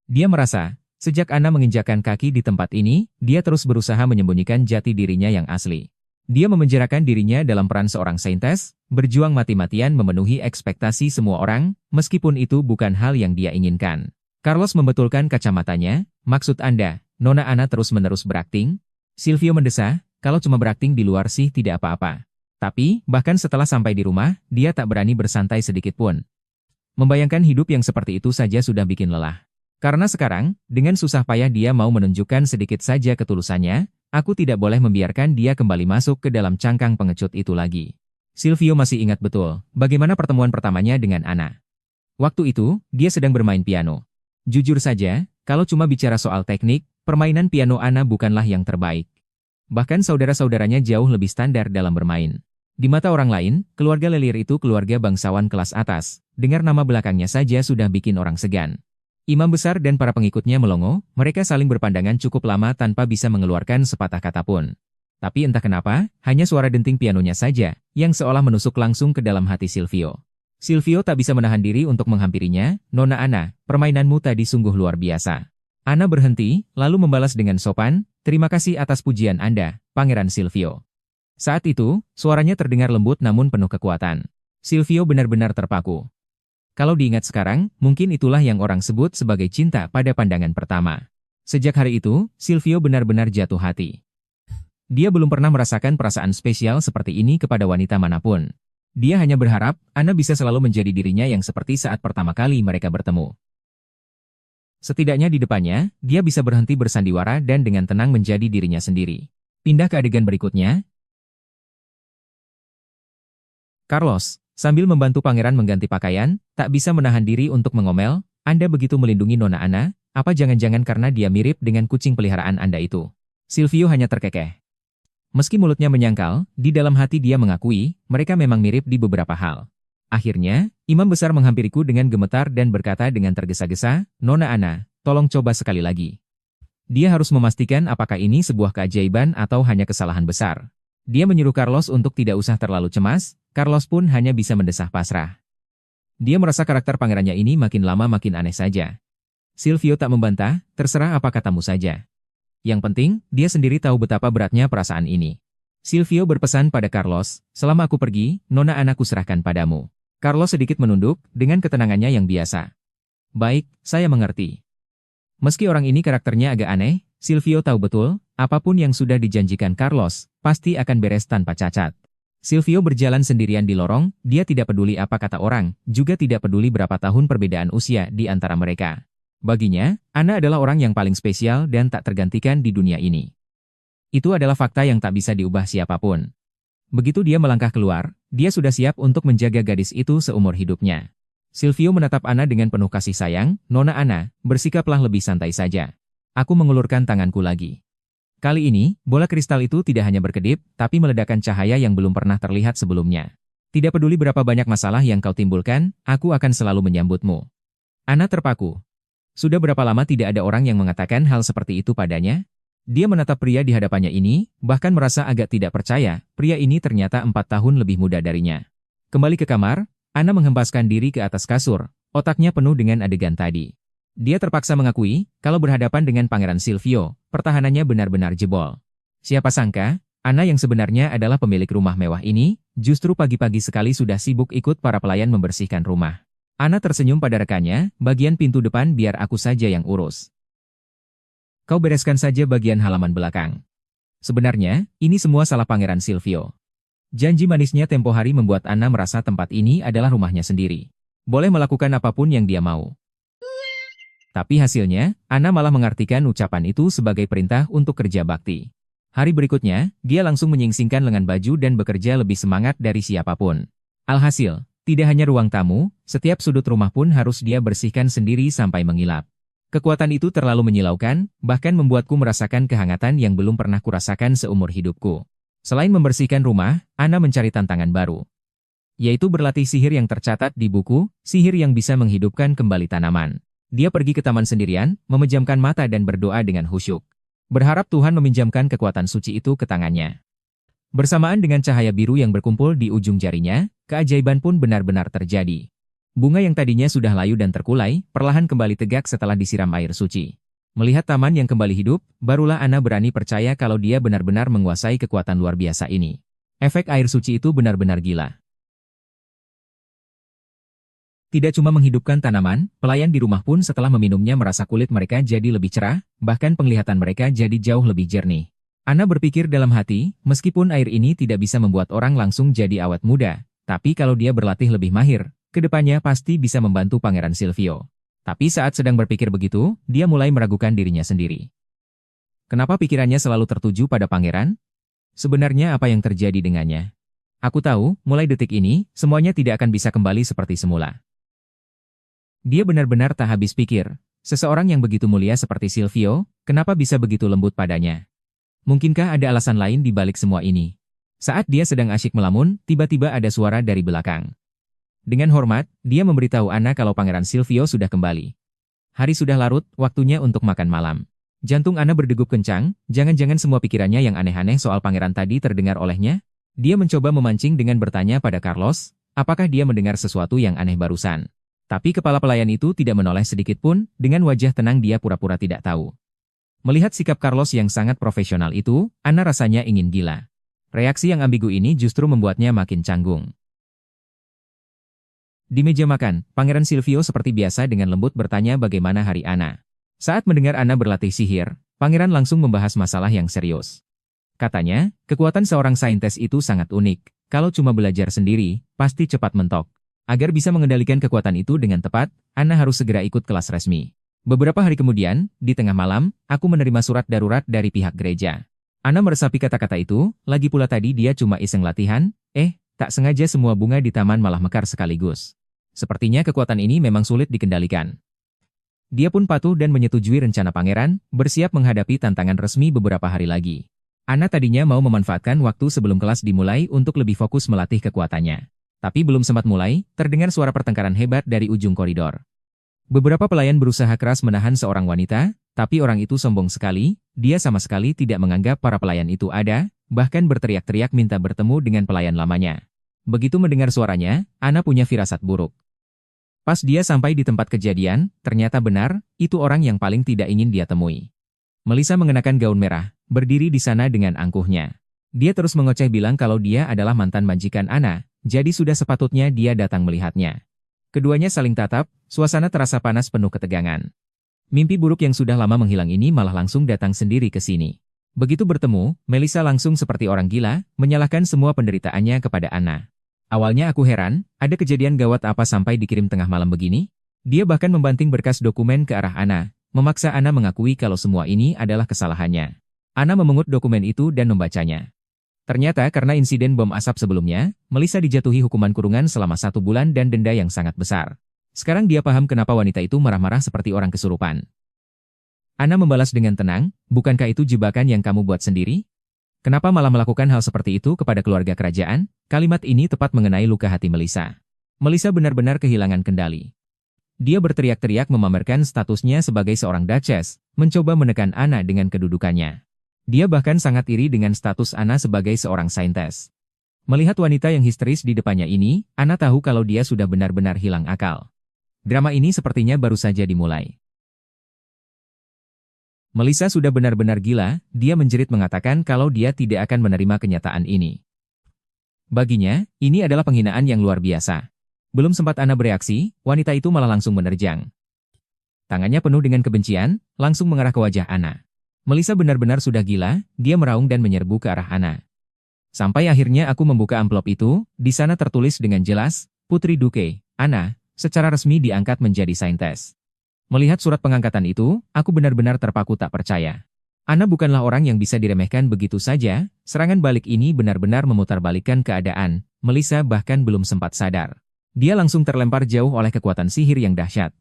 Dia merasa, Sejak Ana menginjakkan kaki di tempat ini, dia terus berusaha menyembunyikan jati dirinya yang asli. Dia memenjarakan dirinya dalam peran seorang saintes, berjuang mati-matian memenuhi ekspektasi semua orang, meskipun itu bukan hal yang dia inginkan. Carlos membetulkan kacamatanya, maksud Anda, Nona Ana terus-menerus berakting? Silvio mendesah, kalau cuma berakting di luar sih tidak apa-apa. Tapi, bahkan setelah sampai di rumah, dia tak berani bersantai sedikit pun. Membayangkan hidup yang seperti itu saja sudah bikin lelah. Karena sekarang, dengan susah payah dia mau menunjukkan sedikit saja ketulusannya, aku tidak boleh membiarkan dia kembali masuk ke dalam cangkang pengecut itu lagi. Silvio masih ingat betul, bagaimana pertemuan pertamanya dengan Ana. Waktu itu, dia sedang bermain piano. Jujur saja, kalau cuma bicara soal teknik, permainan piano Ana bukanlah yang terbaik. Bahkan saudara-saudaranya jauh lebih standar dalam bermain. Di mata orang lain, keluarga Lelir itu keluarga bangsawan kelas atas. Dengar nama belakangnya saja sudah bikin orang segan. Imam besar dan para pengikutnya melongo, mereka saling berpandangan cukup lama tanpa bisa mengeluarkan sepatah kata pun. Tapi entah kenapa, hanya suara denting pianonya saja, yang seolah menusuk langsung ke dalam hati Silvio. Silvio tak bisa menahan diri untuk menghampirinya, Nona Ana, permainanmu tadi sungguh luar biasa. Ana berhenti, lalu membalas dengan sopan, terima kasih atas pujian Anda, Pangeran Silvio. Saat itu, suaranya terdengar lembut namun penuh kekuatan. Silvio benar-benar terpaku. Kalau diingat sekarang, mungkin itulah yang orang sebut sebagai cinta pada pandangan pertama. Sejak hari itu, Silvio benar-benar jatuh hati. Dia belum pernah merasakan perasaan spesial seperti ini kepada wanita manapun. Dia hanya berharap, Ana bisa selalu menjadi dirinya yang seperti saat pertama kali mereka bertemu. Setidaknya di depannya, dia bisa berhenti bersandiwara dan dengan tenang menjadi dirinya sendiri. Pindah ke adegan berikutnya. Carlos, sambil membantu pangeran mengganti pakaian, tak bisa menahan diri untuk mengomel, Anda begitu melindungi Nona Ana, apa jangan-jangan karena dia mirip dengan kucing peliharaan Anda itu? Silvio hanya terkekeh. Meski mulutnya menyangkal, di dalam hati dia mengakui, mereka memang mirip di beberapa hal. Akhirnya, imam besar menghampiriku dengan gemetar dan berkata dengan tergesa-gesa, Nona Ana, tolong coba sekali lagi. Dia harus memastikan apakah ini sebuah keajaiban atau hanya kesalahan besar. Dia menyuruh Carlos untuk tidak usah terlalu cemas, Carlos pun hanya bisa mendesah pasrah. Dia merasa karakter pangerannya ini makin lama makin aneh saja. Silvio tak membantah, terserah apa katamu saja. Yang penting, dia sendiri tahu betapa beratnya perasaan ini. Silvio berpesan pada Carlos, selama aku pergi, Nona anakku serahkan padamu. Carlos sedikit menunduk, dengan ketenangannya yang biasa. Baik, saya mengerti. Meski orang ini karakternya agak aneh, Silvio tahu betul, apapun yang sudah dijanjikan Carlos, pasti akan beres tanpa cacat. Silvio berjalan sendirian di lorong, dia tidak peduli apa kata orang, juga tidak peduli berapa tahun perbedaan usia di antara mereka. Baginya, Ana adalah orang yang paling spesial dan tak tergantikan di dunia ini. Itu adalah fakta yang tak bisa diubah siapapun. Begitu dia melangkah keluar, dia sudah siap untuk menjaga gadis itu seumur hidupnya. Silvio menatap Ana dengan penuh kasih sayang, Nona Ana, bersikaplah lebih santai saja. Aku mengulurkan tanganku lagi. Kali ini, bola kristal itu tidak hanya berkedip, tapi meledakkan cahaya yang belum pernah terlihat sebelumnya. Tidak peduli berapa banyak masalah yang kau timbulkan, aku akan selalu menyambutmu. Ana terpaku. Sudah berapa lama tidak ada orang yang mengatakan hal seperti itu padanya? Dia menatap pria di hadapannya ini, bahkan merasa agak tidak percaya, pria ini ternyata 4 tahun lebih muda darinya. Kembali ke kamar, Ana menghempaskan diri ke atas kasur, otaknya penuh dengan adegan tadi. Dia terpaksa mengakui, kalau berhadapan dengan Pangeran Silvio, pertahanannya benar-benar jebol. Siapa sangka, Ana yang sebenarnya adalah pemilik rumah mewah ini, justru pagi-pagi sekali sudah sibuk ikut para pelayan membersihkan rumah. Ana tersenyum pada rekannya, bagian pintu depan biar aku saja yang urus. Kau bereskan saja bagian halaman belakang. Sebenarnya, ini semua salah Pangeran Silvio. Janji manisnya tempo hari membuat Ana merasa tempat ini adalah rumahnya sendiri. Boleh melakukan apapun yang dia mau. Tapi hasilnya, Ana malah mengartikan ucapan itu sebagai perintah untuk kerja bakti. Hari berikutnya, dia langsung menyingsingkan lengan baju dan bekerja lebih semangat dari siapapun. Alhasil, tidak hanya ruang tamu, setiap sudut rumah pun harus dia bersihkan sendiri sampai mengilap. Kekuatan itu terlalu menyilaukan, bahkan membuatku merasakan kehangatan yang belum pernah kurasakan seumur hidupku. Selain membersihkan rumah, Ana mencari tantangan baru. Yaitu berlatih sihir yang tercatat di buku, sihir yang bisa menghidupkan kembali tanaman. Dia pergi ke taman sendirian, memejamkan mata dan berdoa dengan khusyuk. Berharap Tuhan meminjamkan kekuatan suci itu ke tangannya. Bersamaan dengan cahaya biru yang berkumpul di ujung jarinya, keajaiban pun benar-benar terjadi. Bunga yang tadinya sudah layu dan terkulai, perlahan kembali tegak setelah disiram air suci. Melihat taman yang kembali hidup, barulah Ana berani percaya kalau dia benar-benar menguasai kekuatan luar biasa ini. Efek air suci itu benar-benar gila. Tidak cuma menghidupkan tanaman, pelayan di rumah pun setelah meminumnya merasa kulit mereka jadi lebih cerah, bahkan penglihatan mereka jadi jauh lebih jernih. Ana berpikir dalam hati, meskipun air ini tidak bisa membuat orang langsung jadi awet muda, tapi kalau dia berlatih lebih mahir, kedepannya pasti bisa membantu Pangeran Silvio. Tapi saat sedang berpikir begitu, dia mulai meragukan dirinya sendiri. Kenapa pikirannya selalu tertuju pada pangeran? Sebenarnya apa yang terjadi dengannya? Aku tahu, mulai detik ini, semuanya tidak akan bisa kembali seperti semula. Dia benar-benar tak habis pikir. Seseorang yang begitu mulia seperti Silvio, kenapa bisa begitu lembut padanya? Mungkinkah ada alasan lain di balik semua ini? Saat dia sedang asyik melamun, tiba-tiba ada suara dari belakang. Dengan hormat, dia memberitahu Ana kalau Pangeran Silvio sudah kembali. Hari sudah larut, waktunya untuk makan malam. Jantung Ana berdegup kencang, jangan-jangan semua pikirannya yang aneh-aneh soal pangeran tadi terdengar olehnya? Dia mencoba memancing dengan bertanya pada Carlos, apakah dia mendengar sesuatu yang aneh barusan. Tapi kepala pelayan itu tidak menoleh sedikit pun, dengan wajah tenang dia pura-pura tidak tahu. Melihat sikap Carlos yang sangat profesional itu, Ana rasanya ingin gila. Reaksi yang ambigu ini justru membuatnya makin canggung. Di meja makan, Pangeran Silvio seperti biasa dengan lembut bertanya bagaimana hari Ana. Saat mendengar Ana berlatih sihir, Pangeran langsung membahas masalah yang serius. Katanya, kekuatan seorang saintes itu sangat unik. Kalau cuma belajar sendiri, pasti cepat mentok. Agar bisa mengendalikan kekuatan itu dengan tepat, Ana harus segera ikut kelas resmi. Beberapa hari kemudian, di tengah malam, aku menerima surat darurat dari pihak gereja. Ana meresapi kata-kata itu, lagi pula tadi dia cuma iseng latihan, tak sengaja semua bunga di taman malah mekar sekaligus. Sepertinya kekuatan ini memang sulit dikendalikan. Dia pun patuh dan menyetujui rencana pangeran, bersiap menghadapi tantangan resmi beberapa hari lagi. Ana tadinya mau memanfaatkan waktu sebelum kelas dimulai untuk lebih fokus melatih kekuatannya. Tapi belum sempat mulai, terdengar suara pertengkaran hebat dari ujung koridor. Beberapa pelayan berusaha keras menahan seorang wanita, tapi orang itu sombong sekali, dia sama sekali tidak menganggap para pelayan itu ada, bahkan berteriak-teriak minta bertemu dengan pelayan lamanya. Begitu mendengar suaranya, Ana punya firasat buruk. Pas dia sampai di tempat kejadian, ternyata benar, itu orang yang paling tidak ingin dia temui. Melissa mengenakan gaun merah, berdiri di sana dengan angkuhnya. Dia terus mengoceh bilang kalau dia adalah mantan majikan Ana, jadi sudah sepatutnya dia datang melihatnya. Keduanya saling tatap, suasana terasa panas penuh ketegangan. Mimpi buruk yang sudah lama menghilang ini malah langsung datang sendiri ke sini. Begitu bertemu, Melissa langsung seperti orang gila, menyalahkan semua penderitaannya kepada Ana. Awalnya aku heran, ada kejadian gawat apa sampai dikirim tengah malam begini? Dia bahkan membanting berkas dokumen ke arah Ana, memaksa Ana mengakui kalau semua ini adalah kesalahannya. Ana memungut dokumen itu dan membacanya. Ternyata karena insiden bom asap sebelumnya, Melissa dijatuhi hukuman kurungan selama 1 bulan dan denda yang sangat besar. Sekarang dia paham kenapa wanita itu marah-marah seperti orang kesurupan. Ana membalas dengan tenang, bukankah itu jebakan yang kamu buat sendiri? Kenapa malah melakukan hal seperti itu kepada keluarga kerajaan? Kalimat ini tepat mengenai luka hati Melissa. Melissa benar-benar kehilangan kendali. Dia berteriak-teriak memamerkan statusnya sebagai seorang Duchess, mencoba menekan Ana dengan kedudukannya. Dia bahkan sangat iri dengan status Ana sebagai seorang saintes. Melihat wanita yang histeris di depannya ini, Ana tahu kalau dia sudah benar-benar hilang akal. Drama ini sepertinya baru saja dimulai. Melissa sudah benar-benar gila, dia menjerit mengatakan kalau dia tidak akan menerima kenyataan ini. Baginya, ini adalah penghinaan yang luar biasa. Belum sempat Ana bereaksi, wanita itu malah langsung menerjang. Tangannya penuh dengan kebencian, langsung mengarah ke wajah Ana. Melissa benar-benar sudah gila, dia meraung dan menyerbu ke arah Ana. Sampai akhirnya aku membuka amplop itu, di sana tertulis dengan jelas, Putri Duke, Ana, secara resmi diangkat menjadi saintes. Melihat surat pengangkatan itu, aku benar-benar terpaku tak percaya. Ana bukanlah orang yang bisa diremehkan begitu saja, serangan balik ini benar-benar memutarbalikkan keadaan, Melissa bahkan belum sempat sadar. Dia langsung terlempar jauh oleh kekuatan sihir yang dahsyat.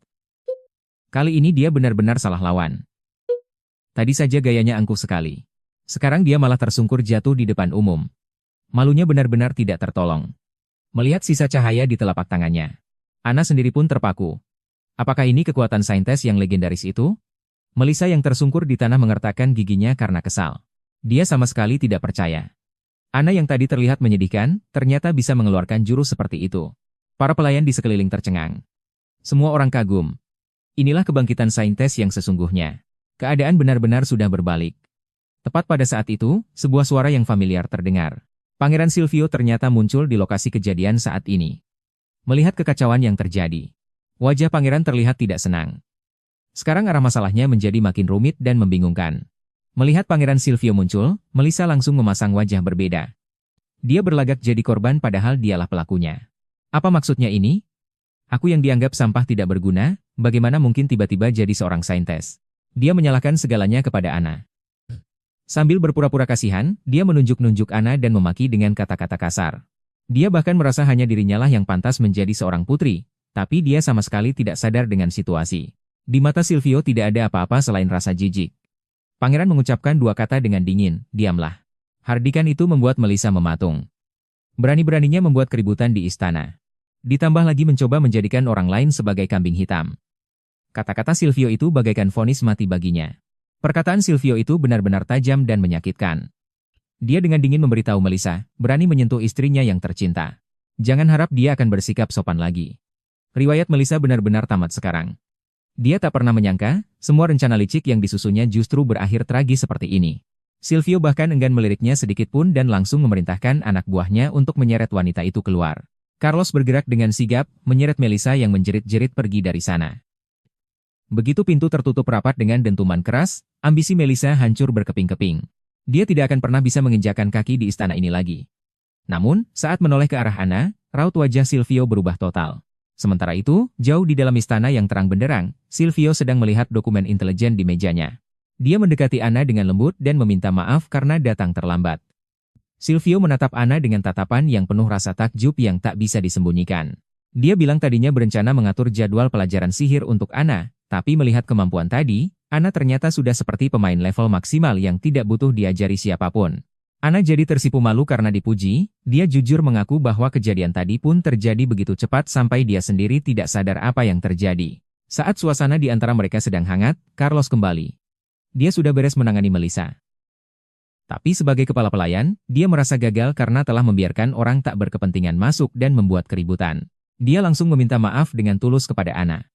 Kali ini dia benar-benar salah lawan. Tadi saja gayanya angkuh sekali. Sekarang dia malah tersungkur jatuh di depan umum. Malunya benar-benar tidak tertolong. Melihat sisa cahaya di telapak tangannya, Ana sendiri pun terpaku. Apakah ini kekuatan saintes yang legendaris itu? Melissa yang tersungkur di tanah mengertakkan giginya karena kesal. Dia sama sekali tidak percaya. Ana yang tadi terlihat menyedihkan, ternyata bisa mengeluarkan jurus seperti itu. Para pelayan di sekeliling tercengang. Semua orang kagum. Inilah kebangkitan saintes yang sesungguhnya. Keadaan benar-benar sudah berbalik. Tepat pada saat itu, sebuah suara yang familiar terdengar. Pangeran Silvio ternyata muncul di lokasi kejadian saat ini. Melihat kekacauan yang terjadi, wajah pangeran terlihat tidak senang. Sekarang arah masalahnya menjadi makin rumit dan membingungkan. Melihat pangeran Silvio muncul, Melissa langsung memasang wajah berbeda. Dia berlagak jadi korban padahal dialah pelakunya. Apa maksudnya ini? Aku yang dianggap sampah tidak berguna, bagaimana mungkin tiba-tiba jadi seorang saintis? Dia menyalahkan segalanya kepada Anna. Sambil berpura-pura kasihan, dia menunjuk-nunjuk Anna dan memaki dengan kata-kata kasar. Dia bahkan merasa hanya dirinya lah yang pantas menjadi seorang putri, tapi dia sama sekali tidak sadar dengan situasi. Di mata Silvio tidak ada apa-apa selain rasa jijik. Pangeran mengucapkan dua kata dengan dingin, diamlah. Hardikan itu membuat Melissa mematung. Berani-beraninya membuat keributan di istana. Ditambah lagi mencoba menjadikan orang lain sebagai kambing hitam. Kata-kata Silvio itu bagaikan vonis mati baginya. Perkataan Silvio itu benar-benar tajam dan menyakitkan. Dia dengan dingin memberitahu Melissa, berani menyentuh istrinya yang tercinta. Jangan harap dia akan bersikap sopan lagi. Riwayat Melissa benar-benar tamat sekarang. Dia tak pernah menyangka, semua rencana licik yang disusunnya justru berakhir tragis seperti ini. Silvio bahkan enggan meliriknya sedikit pun dan langsung memerintahkan anak buahnya untuk menyeret wanita itu keluar. Carlos bergerak dengan sigap, menyeret Melissa yang menjerit-jerit pergi dari sana. Begitu pintu tertutup rapat dengan dentuman keras, ambisi Melissa hancur berkeping-keping. Dia tidak akan pernah bisa menginjakkan kaki di istana ini lagi. Namun, saat menoleh ke arah Anna, raut wajah Silvio berubah total. Sementara itu, jauh di dalam istana yang terang benderang, Silvio sedang melihat dokumen intelijen di mejanya. Dia mendekati Anna dengan lembut dan meminta maaf karena datang terlambat. Silvio menatap Anna dengan tatapan yang penuh rasa takjub yang tak bisa disembunyikan. Dia bilang tadinya berencana mengatur jadwal pelajaran sihir untuk Anna, tapi melihat kemampuan tadi, Anna ternyata sudah seperti pemain level maksimal yang tidak butuh diajari siapapun. Anna jadi tersipu malu karena dipuji, dia jujur mengaku bahwa kejadian tadi pun terjadi begitu cepat sampai dia sendiri tidak sadar apa yang terjadi. Saat suasana di antara mereka sedang hangat, Carlos kembali. Dia sudah beres menangani Melissa. Tapi sebagai kepala pelayan, dia merasa gagal karena telah membiarkan orang tak berkepentingan masuk dan membuat keributan. Dia langsung meminta maaf dengan tulus kepada Anna.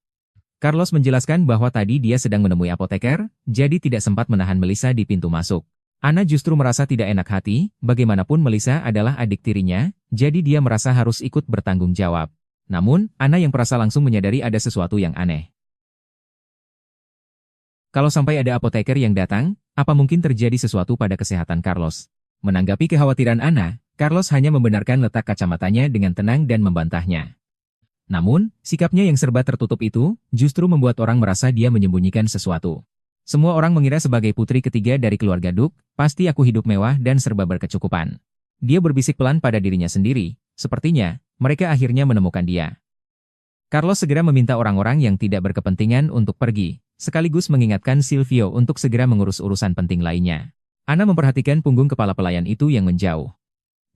Carlos menjelaskan bahwa tadi dia sedang menemui apoteker, jadi tidak sempat menahan Melissa di pintu masuk. Anna justru merasa tidak enak hati, bagaimanapun Melissa adalah adik tirinya, jadi dia merasa harus ikut bertanggung jawab. Namun, Anna yang perasa langsung menyadari ada sesuatu yang aneh. Kalau sampai ada apoteker yang datang, apa mungkin terjadi sesuatu pada kesehatan Carlos? Menanggapi kekhawatiran Anna, Carlos hanya membenarkan letak kacamatanya dengan tenang dan membantahnya. Namun, sikapnya yang serba tertutup itu justru membuat orang merasa dia menyembunyikan sesuatu. Semua orang mengira sebagai putri ketiga dari keluarga Duk, pasti aku hidup mewah dan serba berkecukupan. Dia berbisik pelan pada dirinya sendiri, sepertinya mereka akhirnya menemukan dia. Carlos segera meminta orang-orang yang tidak berkepentingan untuk pergi, sekaligus mengingatkan Silvio untuk segera mengurus urusan penting lainnya. Anna memperhatikan punggung kepala pelayan itu yang menjauh.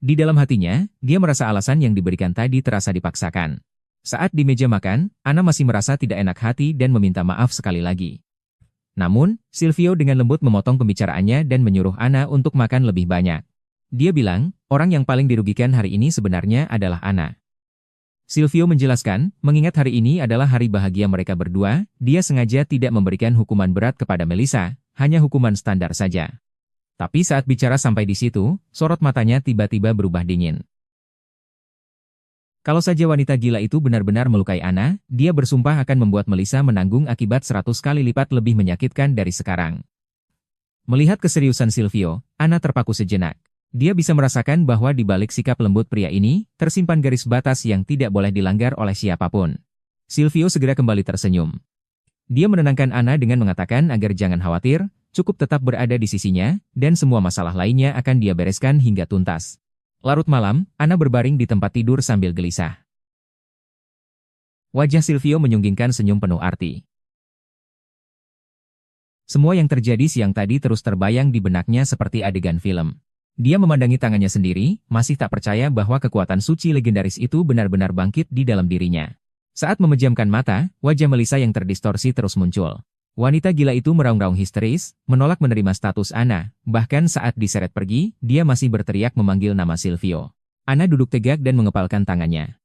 Di dalam hatinya, dia merasa alasan yang diberikan tadi terasa dipaksakan. Saat di meja makan, Anna masih merasa tidak enak hati dan meminta maaf sekali lagi. Namun, Silvio dengan lembut memotong pembicaraannya dan menyuruh Anna untuk makan lebih banyak. Dia bilang, orang yang paling dirugikan hari ini sebenarnya adalah Anna. Silvio menjelaskan, mengingat hari ini adalah hari bahagia mereka berdua, dia sengaja tidak memberikan hukuman berat kepada Melissa, hanya hukuman standar saja. Tapi saat bicara sampai di situ, sorot matanya tiba-tiba berubah dingin. Kalau saja wanita gila itu benar-benar melukai Anna, dia bersumpah akan membuat Melissa menanggung akibat 100 kali lipat lebih menyakitkan dari sekarang. Melihat keseriusan Silvio, Anna terpaku sejenak. Dia bisa merasakan bahwa di balik sikap lembut pria ini, tersimpan garis batas yang tidak boleh dilanggar oleh siapapun. Silvio segera kembali tersenyum. Dia menenangkan Anna dengan mengatakan agar jangan khawatir, cukup tetap berada di sisinya, dan semua masalah lainnya akan dia bereskan hingga tuntas. Larut malam, Anna berbaring di tempat tidur sambil gelisah. Wajah Silvio menyunggingkan senyum penuh arti. Semua yang terjadi siang tadi terus terbayang di benaknya seperti adegan film. Dia memandangi tangannya sendiri, masih tak percaya bahwa kekuatan suci legendaris itu benar-benar bangkit di dalam dirinya. Saat memejamkan mata, wajah Melissa yang terdistorsi terus muncul. Wanita gila itu meraung-raung histeris, menolak menerima status Anna, bahkan saat diseret pergi, dia masih berteriak memanggil nama Silvio. Anna duduk tegak dan mengepalkan tangannya.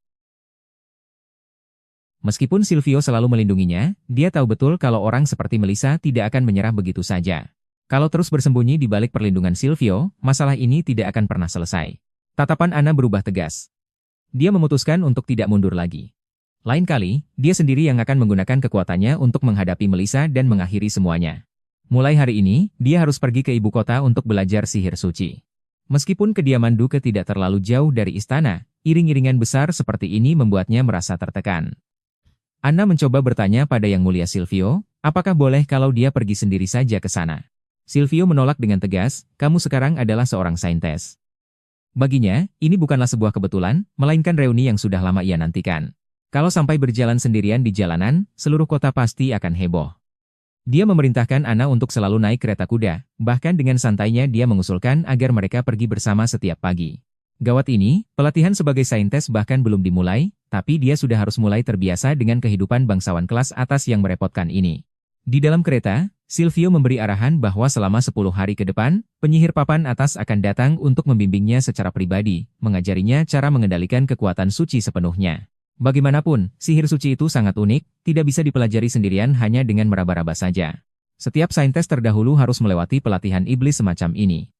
Meskipun Silvio selalu melindunginya, dia tahu betul kalau orang seperti Melissa tidak akan menyerah begitu saja. Kalau terus bersembunyi di balik perlindungan Silvio, masalah ini tidak akan pernah selesai. Tatapan Anna berubah tegas. Dia memutuskan untuk tidak mundur lagi. Lain kali, dia sendiri yang akan menggunakan kekuatannya untuk menghadapi Melissa dan mengakhiri semuanya. Mulai hari ini, dia harus pergi ke ibu kota untuk belajar sihir suci. Meskipun kediaman Duke tidak terlalu jauh dari istana, iring-iringan besar seperti ini membuatnya merasa tertekan. Anna mencoba bertanya pada Yang Mulia Silvio, apakah boleh kalau dia pergi sendiri saja ke sana. Silvio menolak dengan tegas, kamu sekarang adalah seorang saintes. Baginya, ini bukanlah sebuah kebetulan, melainkan reuni yang sudah lama ia nantikan. Kalau sampai berjalan sendirian di jalanan, seluruh kota pasti akan heboh. Dia memerintahkan Anna untuk selalu naik kereta kuda, bahkan dengan santainya dia mengusulkan agar mereka pergi bersama setiap pagi. Gawat ini, pelatihan sebagai saintes bahkan belum dimulai, tapi dia sudah harus mulai terbiasa dengan kehidupan bangsawan kelas atas yang merepotkan ini. Di dalam kereta, Silvio memberi arahan bahwa selama 10 hari ke depan, penyihir papan atas akan datang untuk membimbingnya secara pribadi, mengajarinya cara mengendalikan kekuatan suci sepenuhnya. Bagaimanapun, sihir suci itu sangat unik, tidak bisa dipelajari sendirian hanya dengan meraba-raba saja. Setiap saintes terdahulu harus melewati pelatihan iblis semacam ini.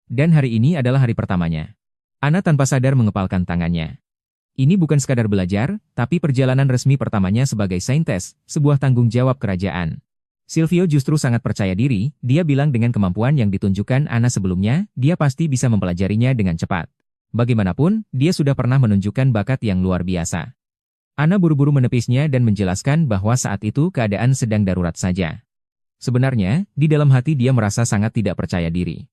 Dan hari ini adalah hari pertamanya. Anna tanpa sadar mengepalkan tangannya. Ini bukan sekadar belajar, tapi perjalanan resmi pertamanya sebagai saintes, sebuah tanggung jawab kerajaan. Silvio justru sangat percaya diri, dia bilang dengan kemampuan yang ditunjukkan Anna sebelumnya, dia pasti bisa mempelajarinya dengan cepat. Bagaimanapun, dia sudah pernah menunjukkan bakat yang luar biasa. Anna buru-buru menepisnya dan menjelaskan bahwa saat itu keadaan sedang darurat saja. Sebenarnya, di dalam hati dia merasa sangat tidak percaya diri.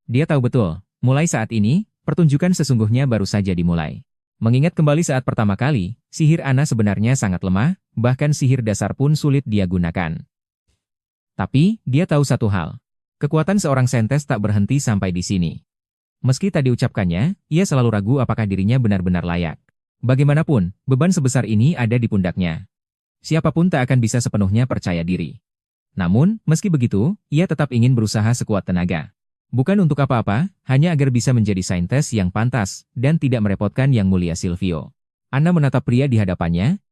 Dia tahu betul, mulai saat ini, pertunjukan sesungguhnya baru saja dimulai. Mengingat kembali saat pertama kali, sihir Anna sebenarnya sangat lemah, bahkan sihir dasar pun sulit dia gunakan. Tapi, dia tahu satu hal. Kekuatan seorang saintes tak berhenti sampai di sini. Meski tak diucapkannya, ia selalu ragu apakah dirinya benar-benar layak. Bagaimanapun, beban sebesar ini ada di pundaknya. Siapapun tak akan bisa sepenuhnya percaya diri. Namun, meski begitu, ia tetap ingin berusaha sekuat tenaga. Bukan untuk apa-apa, hanya agar bisa menjadi saintes yang pantas, dan tidak merepotkan Yang Mulia Silvio. Anna menatap pria di hadapannya.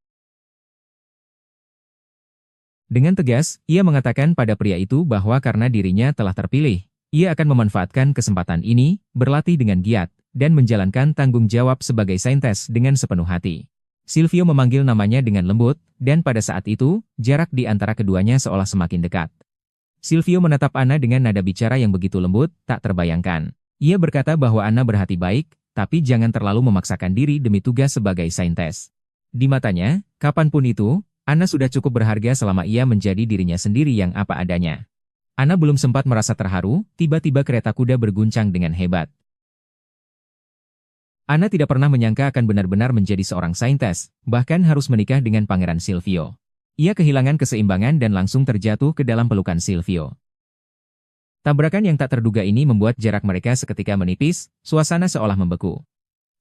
Dengan tegas, ia mengatakan pada pria itu bahwa karena dirinya telah terpilih, ia akan memanfaatkan kesempatan ini, berlatih dengan giat, dan menjalankan tanggung jawab sebagai saintes dengan sepenuh hati. Silvio memanggil namanya dengan lembut, dan pada saat itu, jarak di antara keduanya seolah semakin dekat. Silvio menatap Anna dengan nada bicara yang begitu lembut, tak terbayangkan. Ia berkata bahwa Anna berhati baik, tapi jangan terlalu memaksakan diri demi tugas sebagai saintes. Di matanya, kapanpun itu, Anna sudah cukup berharga selama ia menjadi dirinya sendiri yang apa adanya. Anna belum sempat merasa terharu, tiba-tiba kereta kuda berguncang dengan hebat. Anna tidak pernah menyangka akan benar-benar menjadi seorang saintes, bahkan harus menikah dengan Pangeran Silvio. Ia kehilangan keseimbangan dan langsung terjatuh ke dalam pelukan Silvio. Tabrakan yang tak terduga ini membuat jarak mereka seketika menipis, suasana seolah membeku.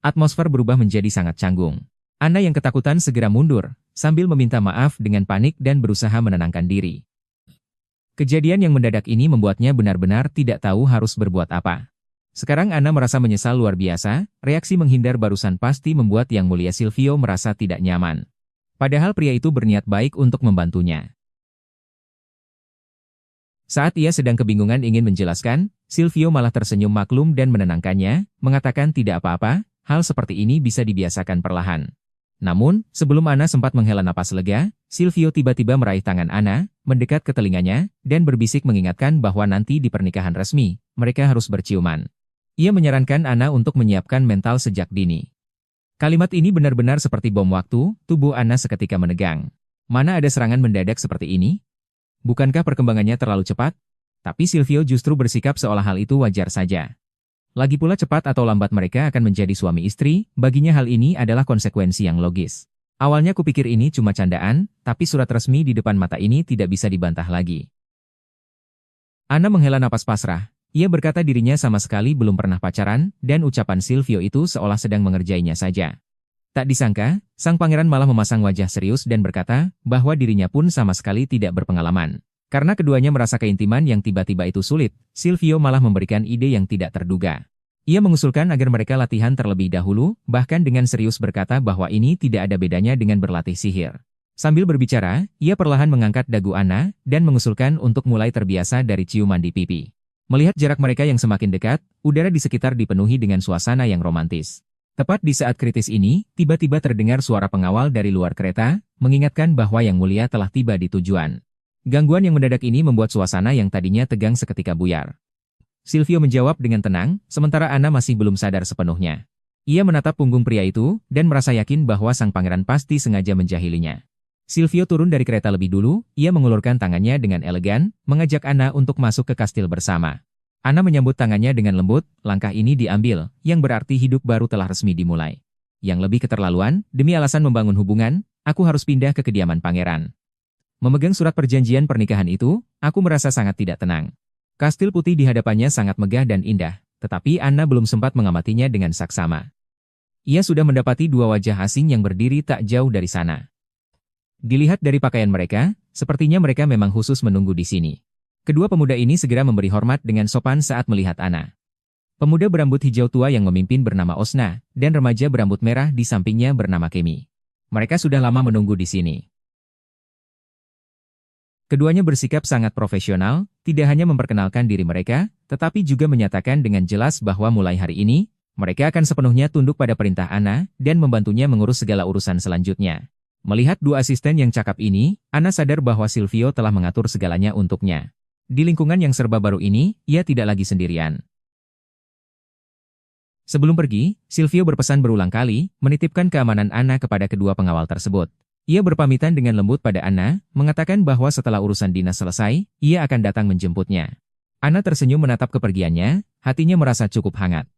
Atmosfer berubah menjadi sangat canggung. Anna yang ketakutan segera mundur, sambil meminta maaf dengan panik dan berusaha menenangkan diri. Kejadian yang mendadak ini membuatnya benar-benar tidak tahu harus berbuat apa. Sekarang Anna merasa menyesal luar biasa, reaksi menghindar barusan pasti membuat Yang Mulia Silvio merasa tidak nyaman. Padahal pria itu berniat baik untuk membantunya. Saat ia sedang kebingungan ingin menjelaskan, Silvio malah tersenyum maklum dan menenangkannya, mengatakan tidak apa-apa, hal seperti ini bisa dibiasakan perlahan. Namun, sebelum Anna sempat menghela napas lega, Silvio tiba-tiba meraih tangan Anna, mendekat ke telinganya, dan berbisik mengingatkan bahwa nanti di pernikahan resmi, mereka harus berciuman. Ia menyarankan Anna untuk menyiapkan mental sejak dini. Kalimat ini benar-benar seperti bom waktu, tubuh Anna seketika menegang. Mana ada serangan mendadak seperti ini? Bukankah perkembangannya terlalu cepat? Tapi Silvio justru bersikap seolah hal itu wajar saja. Lagi pula cepat atau lambat mereka akan menjadi suami istri, baginya hal ini adalah konsekuensi yang logis. Awalnya kupikir ini cuma candaan, tapi surat resmi di depan mata ini tidak bisa dibantah lagi. Anna menghela napas pasrah. Ia berkata dirinya sama sekali belum pernah pacaran, dan ucapan Silvio itu seolah sedang mengerjainya saja. Tak disangka, sang pangeran malah memasang wajah serius dan berkata bahwa dirinya pun sama sekali tidak berpengalaman. Karena keduanya merasa keintiman yang tiba-tiba itu sulit, Silvio malah memberikan ide yang tidak terduga. Ia mengusulkan agar mereka latihan terlebih dahulu, bahkan dengan serius berkata bahwa ini tidak ada bedanya dengan berlatih sihir. Sambil berbicara, ia perlahan mengangkat dagu Anna dan mengusulkan untuk mulai terbiasa dari ciuman di pipi. Melihat jarak mereka yang semakin dekat, udara di sekitar dipenuhi dengan suasana yang romantis. Tepat di saat kritis ini, tiba-tiba terdengar suara pengawal dari luar kereta, mengingatkan bahwa Yang Mulia telah tiba di tujuan. Gangguan yang mendadak ini membuat suasana yang tadinya tegang seketika buyar. Silvio menjawab dengan tenang, sementara Anna masih belum sadar sepenuhnya. Ia menatap punggung pria itu, dan merasa yakin bahwa sang pangeran pasti sengaja menjahilinya. Silvio turun dari kereta lebih dulu, ia mengulurkan tangannya dengan elegan, mengajak Anna untuk masuk ke kastil bersama. Anna menyambut tangannya dengan lembut, langkah ini diambil, yang berarti hidup baru telah resmi dimulai. Yang lebih keterlaluan, demi alasan membangun hubungan, aku harus pindah ke kediaman pangeran. Memegang surat perjanjian pernikahan itu, aku merasa sangat tidak tenang. Kastil putih di hadapannya sangat megah dan indah, tetapi Anna belum sempat mengamatinya dengan saksama. Ia sudah mendapati dua wajah asing yang berdiri tak jauh dari sana. Dilihat dari pakaian mereka, sepertinya mereka memang khusus menunggu di sini. Kedua pemuda ini segera memberi hormat dengan sopan saat melihat Anna. Pemuda berambut hijau tua yang memimpin bernama Osna, dan remaja berambut merah di sampingnya bernama Kemi. Mereka sudah lama menunggu di sini. Keduanya bersikap sangat profesional, tidak hanya memperkenalkan diri mereka, tetapi juga menyatakan dengan jelas bahwa mulai hari ini, mereka akan sepenuhnya tunduk pada perintah Anna dan membantunya mengurus segala urusan selanjutnya. Melihat dua asisten yang cakap ini, Anna sadar bahwa Silvio telah mengatur segalanya untuknya. Di lingkungan yang serba baru ini, ia tidak lagi sendirian. Sebelum pergi, Silvio berpesan berulang kali, menitipkan keamanan Anna kepada kedua pengawal tersebut. Ia berpamitan dengan lembut pada Anna, mengatakan bahwa setelah urusan dinas selesai, ia akan datang menjemputnya. Anna tersenyum menatap kepergiannya, hatinya merasa cukup hangat.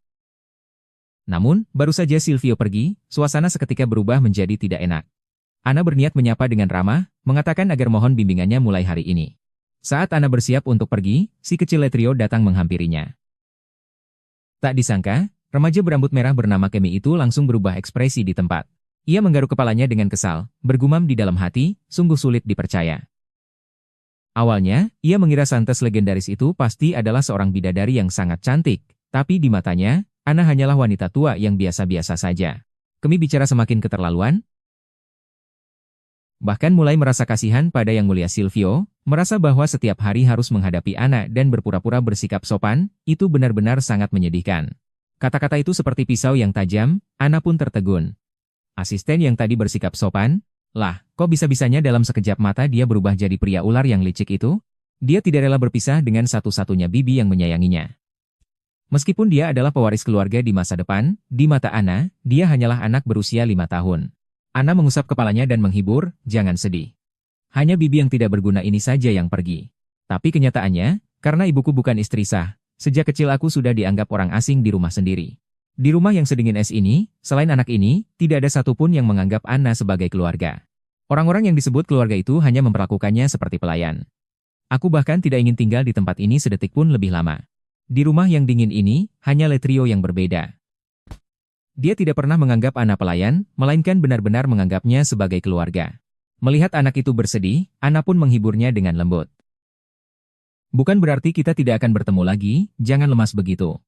Namun, baru saja Silvio pergi, suasana seketika berubah menjadi tidak enak. Anna berniat menyapa dengan ramah, mengatakan agar mohon bimbingannya mulai hari ini. Saat Anna bersiap untuk pergi, si kecil Letrio datang menghampirinya. Tak disangka, remaja berambut merah bernama Kemi itu langsung berubah ekspresi di tempat. Ia menggaruk kepalanya dengan kesal, bergumam di dalam hati, sungguh sulit dipercaya. Awalnya, ia mengira Santes legendaris itu pasti adalah seorang bidadari yang sangat cantik, tapi di matanya, Anna hanyalah wanita tua yang biasa-biasa saja. Kemi bicara semakin keterlaluan. Bahkan mulai merasa kasihan pada Yang Mulia Silvio, merasa bahwa setiap hari harus menghadapi Anna dan berpura-pura bersikap sopan, itu benar-benar sangat menyedihkan. Kata-kata itu seperti pisau yang tajam, Anna pun tertegun. Asisten yang tadi bersikap sopan, lah, kok bisa-bisanya dalam sekejap mata dia berubah jadi pria ular yang licik itu? Dia tidak rela berpisah dengan satu-satunya bibi yang menyayanginya. Meskipun dia adalah pewaris keluarga di masa depan, di mata Anna, dia hanyalah anak berusia 5 tahun. Anna mengusap kepalanya dan menghibur, jangan sedih. Hanya bibi yang tidak berguna ini saja yang pergi. Tapi kenyataannya, karena ibuku bukan istri sah, sejak kecil aku sudah dianggap orang asing di rumah sendiri. Di rumah yang sedingin es ini, selain anak ini, tidak ada satupun yang menganggap Anna sebagai keluarga. Orang-orang yang disebut keluarga itu hanya memperlakukannya seperti pelayan. Aku bahkan tidak ingin tinggal di tempat ini sedetik pun lebih lama. Di rumah yang dingin ini, hanya Letrio yang berbeda. Dia tidak pernah menganggap Anna pelayan, melainkan benar-benar menganggapnya sebagai keluarga. Melihat anak itu bersedih, Anna pun menghiburnya dengan lembut. Bukan berarti kita tidak akan bertemu lagi, jangan lemas begitu.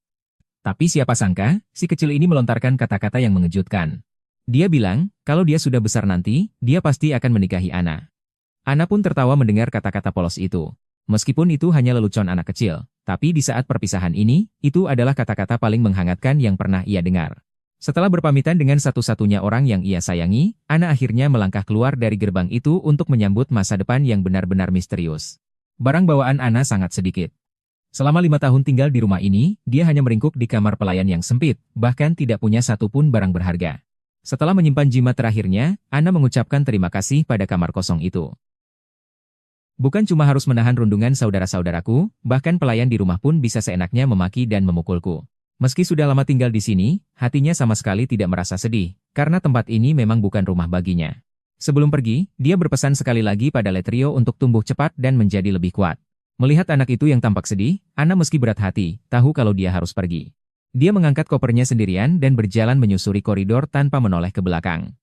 Tapi siapa sangka, si kecil ini melontarkan kata-kata yang mengejutkan. Dia bilang, kalau dia sudah besar nanti, dia pasti akan menikahi Anna. Anna pun tertawa mendengar kata-kata polos itu. Meskipun itu hanya lelucon anak kecil, tapi di saat perpisahan ini, itu adalah kata-kata paling menghangatkan yang pernah ia dengar. Setelah berpamitan dengan satu-satunya orang yang ia sayangi, Anna akhirnya melangkah keluar dari gerbang itu untuk menyambut masa depan yang benar-benar misterius. Barang bawaan Anna sangat sedikit. Selama 5 tahun tinggal di rumah ini, dia hanya meringkuk di kamar pelayan yang sempit, bahkan tidak punya satupun barang berharga. Setelah menyimpan jimat terakhirnya, Anna mengucapkan terima kasih pada kamar kosong itu. Bukan cuma harus menahan rundungan saudara-saudaraku, bahkan pelayan di rumah pun bisa seenaknya memaki dan memukulku. Meski sudah lama tinggal di sini, hatinya sama sekali tidak merasa sedih, karena tempat ini memang bukan rumah baginya. Sebelum pergi, dia berpesan sekali lagi pada Letrio untuk tumbuh cepat dan menjadi lebih kuat. Melihat anak itu yang tampak sedih, Anna meski berat hati, tahu kalau dia harus pergi. Dia mengangkat kopernya sendirian dan berjalan menyusuri koridor tanpa menoleh ke belakang.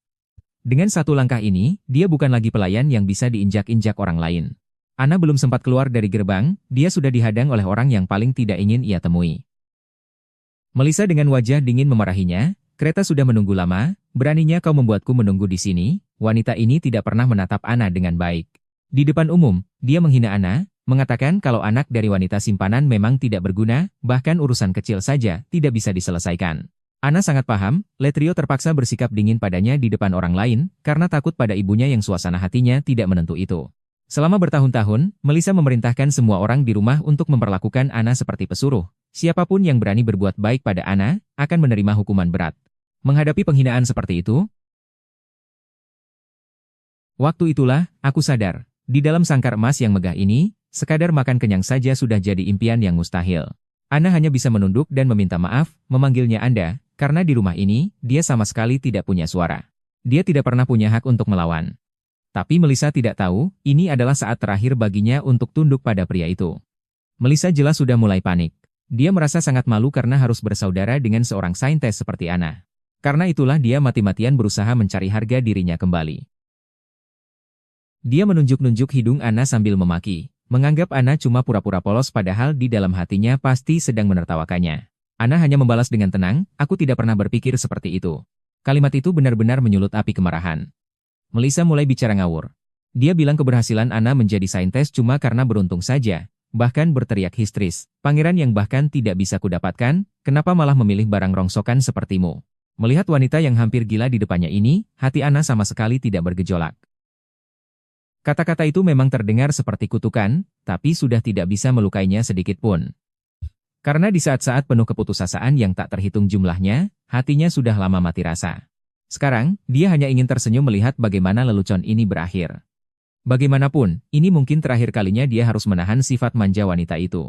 Dengan satu langkah ini, dia bukan lagi pelayan yang bisa diinjak-injak orang lain. Anna belum sempat keluar dari gerbang, dia sudah dihadang oleh orang yang paling tidak ingin ia temui. Melissa dengan wajah dingin memarahinya, kereta sudah menunggu lama, beraninya kau membuatku menunggu di sini. Wanita ini tidak pernah menatap Anna dengan baik. Di depan umum, dia menghina Anna, mengatakan kalau anak dari wanita simpanan memang tidak berguna, bahkan urusan kecil saja tidak bisa diselesaikan. Anna sangat paham, Letrio terpaksa bersikap dingin padanya di depan orang lain, karena takut pada ibunya yang suasana hatinya tidak menentu itu. Selama bertahun-tahun, Melissa memerintahkan semua orang di rumah untuk memperlakukan Anna seperti pesuruh. Siapapun yang berani berbuat baik pada Anna, akan menerima hukuman berat. Menghadapi penghinaan seperti itu, waktu itulah, aku sadar, di dalam sangkar emas yang megah ini, sekadar makan kenyang saja sudah jadi impian yang mustahil. Anna hanya bisa menunduk dan meminta maaf, memanggilnya Anda, karena di rumah ini, dia sama sekali tidak punya suara. Dia tidak pernah punya hak untuk melawan. Tapi Melissa tidak tahu, ini adalah saat terakhir baginya untuk tunduk pada pria itu. Melissa jelas sudah mulai panik. Dia merasa sangat malu karena harus bersaudara dengan seorang saintes seperti Anna. Karena itulah dia mati-matian berusaha mencari harga dirinya kembali. Dia menunjuk-nunjuk hidung Anna sambil memaki, menganggap Anna cuma pura-pura polos padahal di dalam hatinya pasti sedang menertawakannya. Anna hanya membalas dengan tenang, aku tidak pernah berpikir seperti itu. Kalimat itu benar-benar menyulut api kemarahan. Melissa mulai bicara ngawur. Dia bilang keberhasilan Anna menjadi saintes cuma karena beruntung saja, bahkan berteriak histeris. Pangeran yang bahkan tidak bisa kudapatkan, kenapa malah memilih barang rongsokan sepertimu? Melihat wanita yang hampir gila di depannya ini, hati Anna sama sekali tidak bergejolak. Kata-kata itu memang terdengar seperti kutukan, tapi sudah tidak bisa melukainya sedikit pun. Karena di saat-saat penuh keputusasaan yang tak terhitung jumlahnya, hatinya sudah lama mati rasa. Sekarang, dia hanya ingin tersenyum melihat bagaimana lelucon ini berakhir. Bagaimanapun, ini mungkin terakhir kalinya dia harus menahan sifat manja wanita itu.